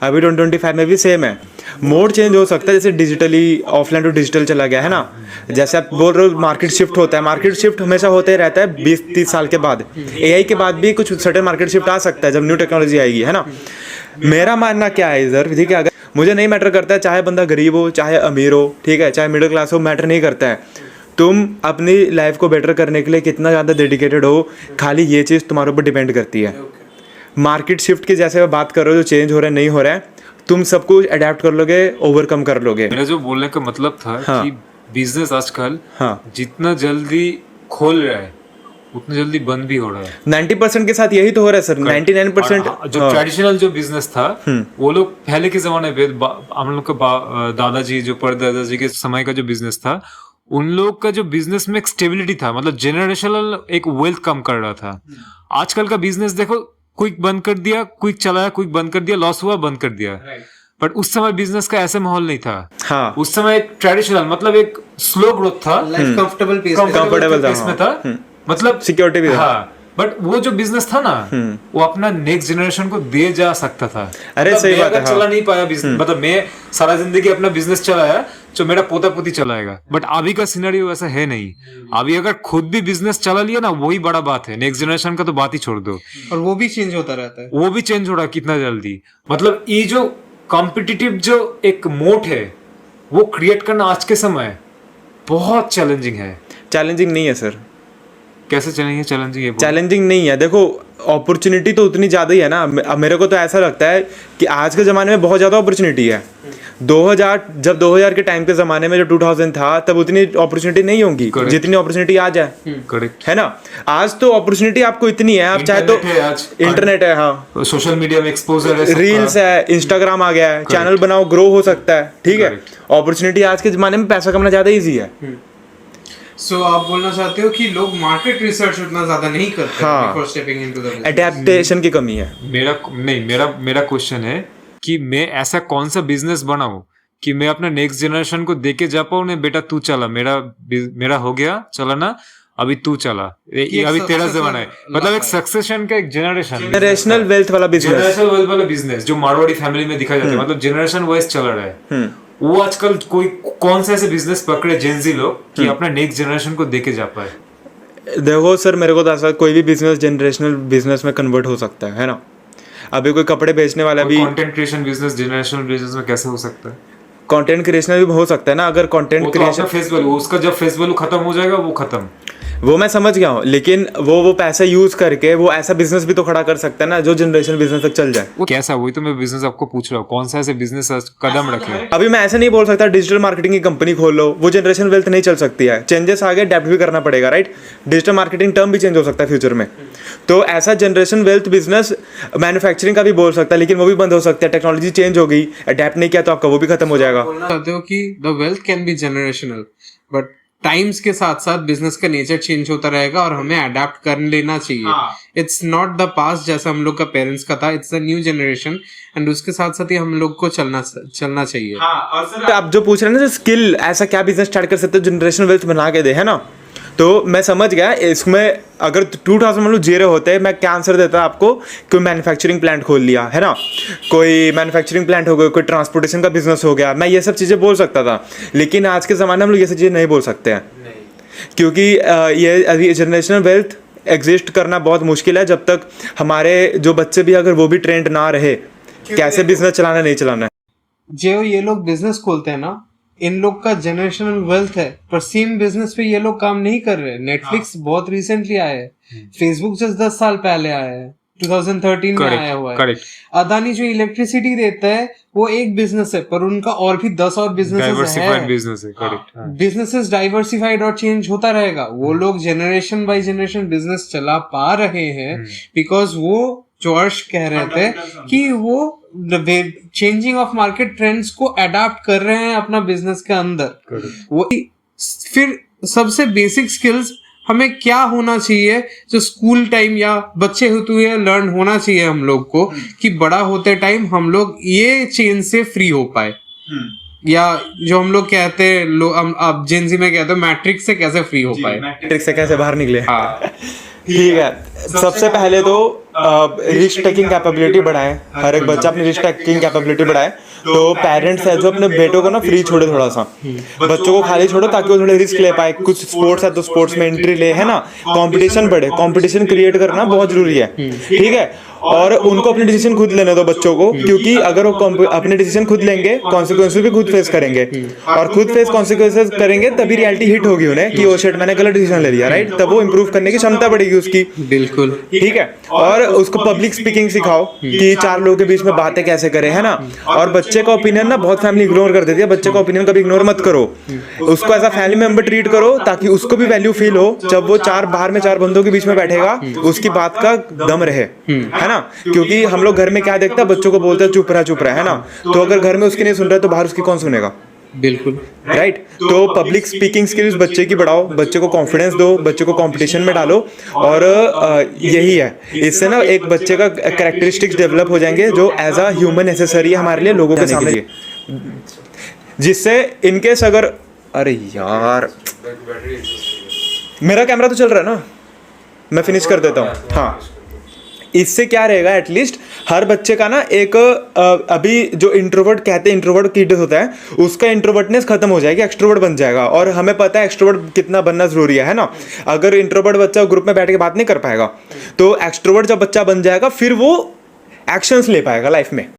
अभी 2025 में भी सेम है। मोड चेंज हो सकता है, जैसे डिजिटली ऑफलाइन टू डिजिटल चला गया है ना। जैसे आप बोल रहे हो मार्केट शिफ्ट होता है, मार्केट शिफ्ट हमेशा होते ही रहता है 20-30 साल के बाद। AI के बाद भी कुछ सर्टेन मार्केट शिफ्ट आ सकता है जब न्यू टेक्नोलॉजी आएगी, है ना। मेरा मानना क्या है इधर, ठीक है, अगर मुझे नहीं मैटर करता है चाहे बंदा गरीब हो चाहे अमीर हो, ठीक है, चाहे मिडिल क्लास हो, मैटर नहीं करता है। तुम अपनी लाइफ को बेटर करने के लिए कितना ज़्यादा डेडिकेटेड हो, खाली ये चीज़ तुम्हारे ऊपर डिपेंड करती है। मार्केट शिफ्ट की जैसे बात कर रहे हो, जो चेंज हो रहा है नहीं हो रहा है, तुम सब कुछ अडेप्ट कर लोगे, ओवरकम कर लोगे। मेरा जो बोलने का मतलब था कि बिजनेस आजकल जितना जल्दी खोल रहा है उतना जल्दी बंद भी हो रहा है। 90% के साथ यही तो हो रहा है सर। 99% जो ट्रेडिशनल जो बिजनेस था वो लोग पहले के जमाने पे हम लोग का दादाजी जो परदादाजी के समय का जो बिजनेस था, उन लोग का जो बिजनेस में एक स्टेबिलिटी था, मतलब जेनरेशनल एक वेल्थ कम कर रहा था। आजकल का बिजनेस देखो, क्विक बंद कर दिया, क्विक चलाया, क्विक बंद कर दिया, लॉस हुआ, बंद कर दिया। बट उस समय बिजनेस का ऐसा माहौल नहीं था। उस समय एक ट्रेडिशनल मतलब एक स्लो ग्रोथ था, कंफर्टेबल पेस में था, मतलब सिक्योरिटी भी था। बट वो जो बिजनेस था ना वो अपना नेक्स्ट जनरेशन को दे जा सकता था। अरे मतलब सही बात है। चला नहीं पाया बिजनेस, मतलब मैं सारा जिंदगी अपना बिजनेस चलाया जो मेरा पोता पोती चलाएगा। बट अभी का सिनेरियो वैसा है नहीं। अभी अगर खुद भी बिजनेस चला लिया ना वही बड़ा बात है, नेक्स्ट जनरेशन का तो बात ही छोड़ दो। और वो भी चेंज होता रहता है, वो भी चेंज हो रहा है कितना जल्दी। मतलब ये जो कॉम्पिटिटिव जो एक मोड है वो क्रिएट करना आज के समय बहुत चैलेंजिंग है। चैलेंजिंग नहीं है सर। कैसे चलेंगे चैलेंजिंग? चैलेंजिंग नहीं है, देखो अपॉर्चुनिटी तो उतनी ज़्यादा ही है ना। मेरे को तो ऐसा लगता है कि आज के ज़माने में बहुत ज़्यादा अपॉर्चुनिटी है। 2000 के टाइम के ज़माने में जो 2000 था तब उतनी अपॉर्चुनिटी नहीं होंगी जितनी अपॉर्चुनिटी आज है। करेक्ट है ना। आज तो अपॉर्चुनिटी आपको इतनी है, आप चाहे तो इंटरनेट है, हाँ, सोशल मीडिया में एक्सपोजर है, रील्स है, इंस्टाग्राम आ गया है, चैनल बनाओ, ग्रो हो सकता है, ठीक है। अपॉर्चुनिटी आज के ज़माने में पैसा कमाना ज़्यादा ईजी है। सो आप बोलना चाहते हो कि लोग मार्केट रिसर्च उतना ज्यादा नहीं करते before stepping into the business. Adaptation की कमी है। मेरा क्वेश्चन है कि मैं ऐसा कौन सा बिजनेस बनाऊं कि मैं अपना नेक्स्ट जनरेशन को देके जा पाऊं, नहीं बेटा तू चला, मेरा हो गया चला ना, अभी तू चला, अभी तेरा जमाना है। मतलब एक सक्सेशन का एक जनरेशनल वेल्थ वाला बिजनेस जो मारवाड़ी फैमिली में दिखा जाता है, मतलब जनरेशन वाइज चल रहा है। वो आजकल कौन सा ऐसे बिजनेस पकड़े जेनजी लोग कि अपना नेक्स्ट जनरेशन को देके जा पाए? देखो सर, मेरे को तो ऐसा कोई भी बिजनेस जनरेशनल बिजनेस में कन्वर्ट हो सकता है ना। अभी कोई कपड़े बेचने वाला भी content creation business generational business में कैसे हो सकता है? कंटेंट क्रिएशन भी हो सकता है ना। अगर कंटेंट क्रिएशन फेस वैल्यू, उसका जब फेस वैल्यू खत्म हो जाएगा वो खत्म, वो मैं समझ गया हूँ, लेकिन वो पैसा यूज करके वो ऐसा बिजनेस भी तो खड़ा कर सकता है ना जो जनरेशन बिजनेस तक चल जाए। वो कैसा? वही तो मैं बिजनेस आपको पूछ रहा हूँ, कौन सा ऐसे बिजनेस कदम रखे? अभी मैं ऐसे नहीं बोल सकता डिजिटल मार्केटिंग की कंपनी खोल लो, वो जनरेशन वेल्थ नहीं चल सकती है। चेंजेस आ गए, अडेप्ट भी करना पड़ेगा, राइट। डिजिटल मार्केटिंग टर्म भी चेंज हो सकता है फ्यूचर में। तो ऐसा जनरेशन वेल्थ बिजनेस मैन्युफैक्चरिंग का भी बोल सकता है, लेकिन वो भी बंद हो सकता है। टेक्नोलॉजी चेंज हो गई, अडेप्ट नहीं किया तो आपका वो भी खत्म हो जाएगा। बोलना चाहते हो कि the wealth can be generational, but times के साथ साथ बिजनेस का नेचर चेंज होता रहेगा और हमें अडेप्ट कर लेना चाहिए। इट्स नॉट द पास्ट जैसा हम लोग का पेरेंट्स का था, it's the new generation and उसके साथ साथ ही हम लोग को चलना चाहिए। और सर आप जो पूछ रहे हैं ना, स्किल ऐसा क्या बिजनेस स्टार्ट कर सकते हो जनरेशन वेल्थ बना के दे, है ना। तो मैं समझ गया इसमें अगर 2000 मतलब जीरो होते मैं क्या आंसर देता आपको, कोई मैन्युफैक्चरिंग प्लांट खोल लिया है ना, कोई मैन्युफैक्चरिंग प्लांट हो गया, कोई ट्रांसपोर्टेशन का बिजनेस हो गया, मैं ये सब चीज़ें बोल सकता था। लेकिन आज के ज़माने में हम लोग ये सब चीज़ें नहीं बोल सकते हैं, क्योंकि ये अभी जनरेशनल वेल्थ एग्जिस्ट करना बहुत मुश्किल है जब तक हमारे जो बच्चे भी अगर वो भी ट्रेंड ना रहे कैसे बिजनेस चलाना नहीं चलाना है। जो ये लोग बिजनेस खोलते हैं ना, इन लोग का जनरेशनल वेल्थ है, पर सेम बिजनेस पे ये लोग काम नहीं कर रहे। नेटफ्लिक्स बहुत रिसेंटली आया है, फेसबुक जस्ट 10 साल पहले आया है, 2013 में आया हुआ है। करेक्ट। अदानी जो इलेक्ट्रिसिटी देता है वो एक बिजनेस है, पर उनका और भी 10 और बिजनेसेस डाइवर्सिफाइड है। बिजनेस है, करेक्ट। बिजनेसेस डाइवर्सिफाइड और चेंज होता रहेगा। वो लोग जनरेशन बाय जनरेशन बिजनेस चला पा रहे हैं बिकॉज वो जो अर्श कह रहे थे कि वो चेंजिंग ऑफ मार्केट ट्रेंड्स को अडाप्ट कर रहे हैं अपना बिजनेस के अंदर। वो फिर सबसे बेसिक स्किल्स हमें क्या होना चाहिए जो स्कूल टाइम या बच्चे होते हुए लर्न होना चाहिए हम लोग को, कि बड़ा होते टाइम हम लोग ये चेन से फ्री हो पाए, या जो हम लोग कहते हैं अब जेनजी में कहते हैं मैट्रिक्स से कैसे फ्री हो पाए, मैट्रिक्स से कैसे बाहर निकले। हाँ ठीक है, सबसे पहले तो रिस्क टेकिंग कैपेबिलिटी बढ़ाएं, हर एक बच्चा अपनी रिस्क टेकिंग कैपेबिलिटी बढ़ाए। तो पेरेंट्स है जो अपने बेटों को ना फ्री छोड़े, थोड़ा सा बच्चों को खाली छोड़ो ताकि वो थोड़े रिस्क ले पाए। कुछ स्पोर्ट्स है तो स्पोर्ट्स में एंट्री ले, है ना, कंपटीशन बढ़े, कंपटीशन क्रिएट करना बहुत जरूरी है। ठीक है, और उनको अपने डिसीजन खुद लेने दो बच्चों को, क्योंकि अगर वो अपने डिसीजन खुद लेंगे कॉन्सिक्वेंसेस भी खुद फेस करेंगे, और खुद फेस कॉन्सिक्वेंसेस करेंगे तभी रियलिटी हिट होगी उन्हें कि ओ शिट मैंने गलत डिसीजन ले लिया, राइट। तब वो इंप्रूव करने की क्षमता बढ़ेगी उसकी। बिल्कुल ठीक है, और उसको पब्लिक स्पीकिंग सिखाओ कि 4 लोगों के बीच में बातें कैसे करें, है ना। और बच्चे का ओपिनियन ना बहुत फैमिली इग्नोर कर देती है, बच्चे का ओपिनियन कभी इग्नोर मत करो, उसको as a family member treat करो ताकि उसको भी वैल्यू फील हो। जब वो बाहर में 4 बंदों के बीच में बैठेगा उसकी बात का दम रहे, है ना। क्योंकि हम लोग घर में क्या देखते हैं, बच्चों को बोलते हैं चुप रहा, है ना। तो अगर घर में उसकी नहीं सुन रहा तो बाहर उसकी कौन सुनेगा, बिल्कुल राइट। तो पब्लिक स्पीकिंग स्किल्स बच्चे की बढ़ाओ, बच्चे को कॉन्फिडेंस दो, बच्चे को कंपटीशन में डालो, और यही है, इससे ना एक बच्चे का कैरेक्टरिस्टिक्स डेवलप हो जाएंगे जो एज अ ह्यूमन नेसेसरी है हमारे लिए लोगों के सामने, जिससे इनकेस अगर अरे यार मेरा कैमरा तो चल रहा है ना, मैं फिनिश कर देता हूँ। हाँ, इससे क्या रहेगा, एटलीस्ट हर बच्चे का ना एक अभी जो इंट्रोवर्ट कहते हैं, इंट्रोवर्ट किड होता है, उसका इंट्रोवर्टनेस खत्म हो जाएगी, एक्सट्रोवर्ट बन जाएगा। और हमें पता है एक्सट्रोवर्ट कितना बनना जरूरी है ना। अगर इंट्रोवर्ट बच्चा ग्रुप में बैठ के बात नहीं कर पाएगा, तो एक्सट्रोवर्ट जब बच्चा बन जाएगा फिर वो एक्शंस ले पाएगा लाइफ में।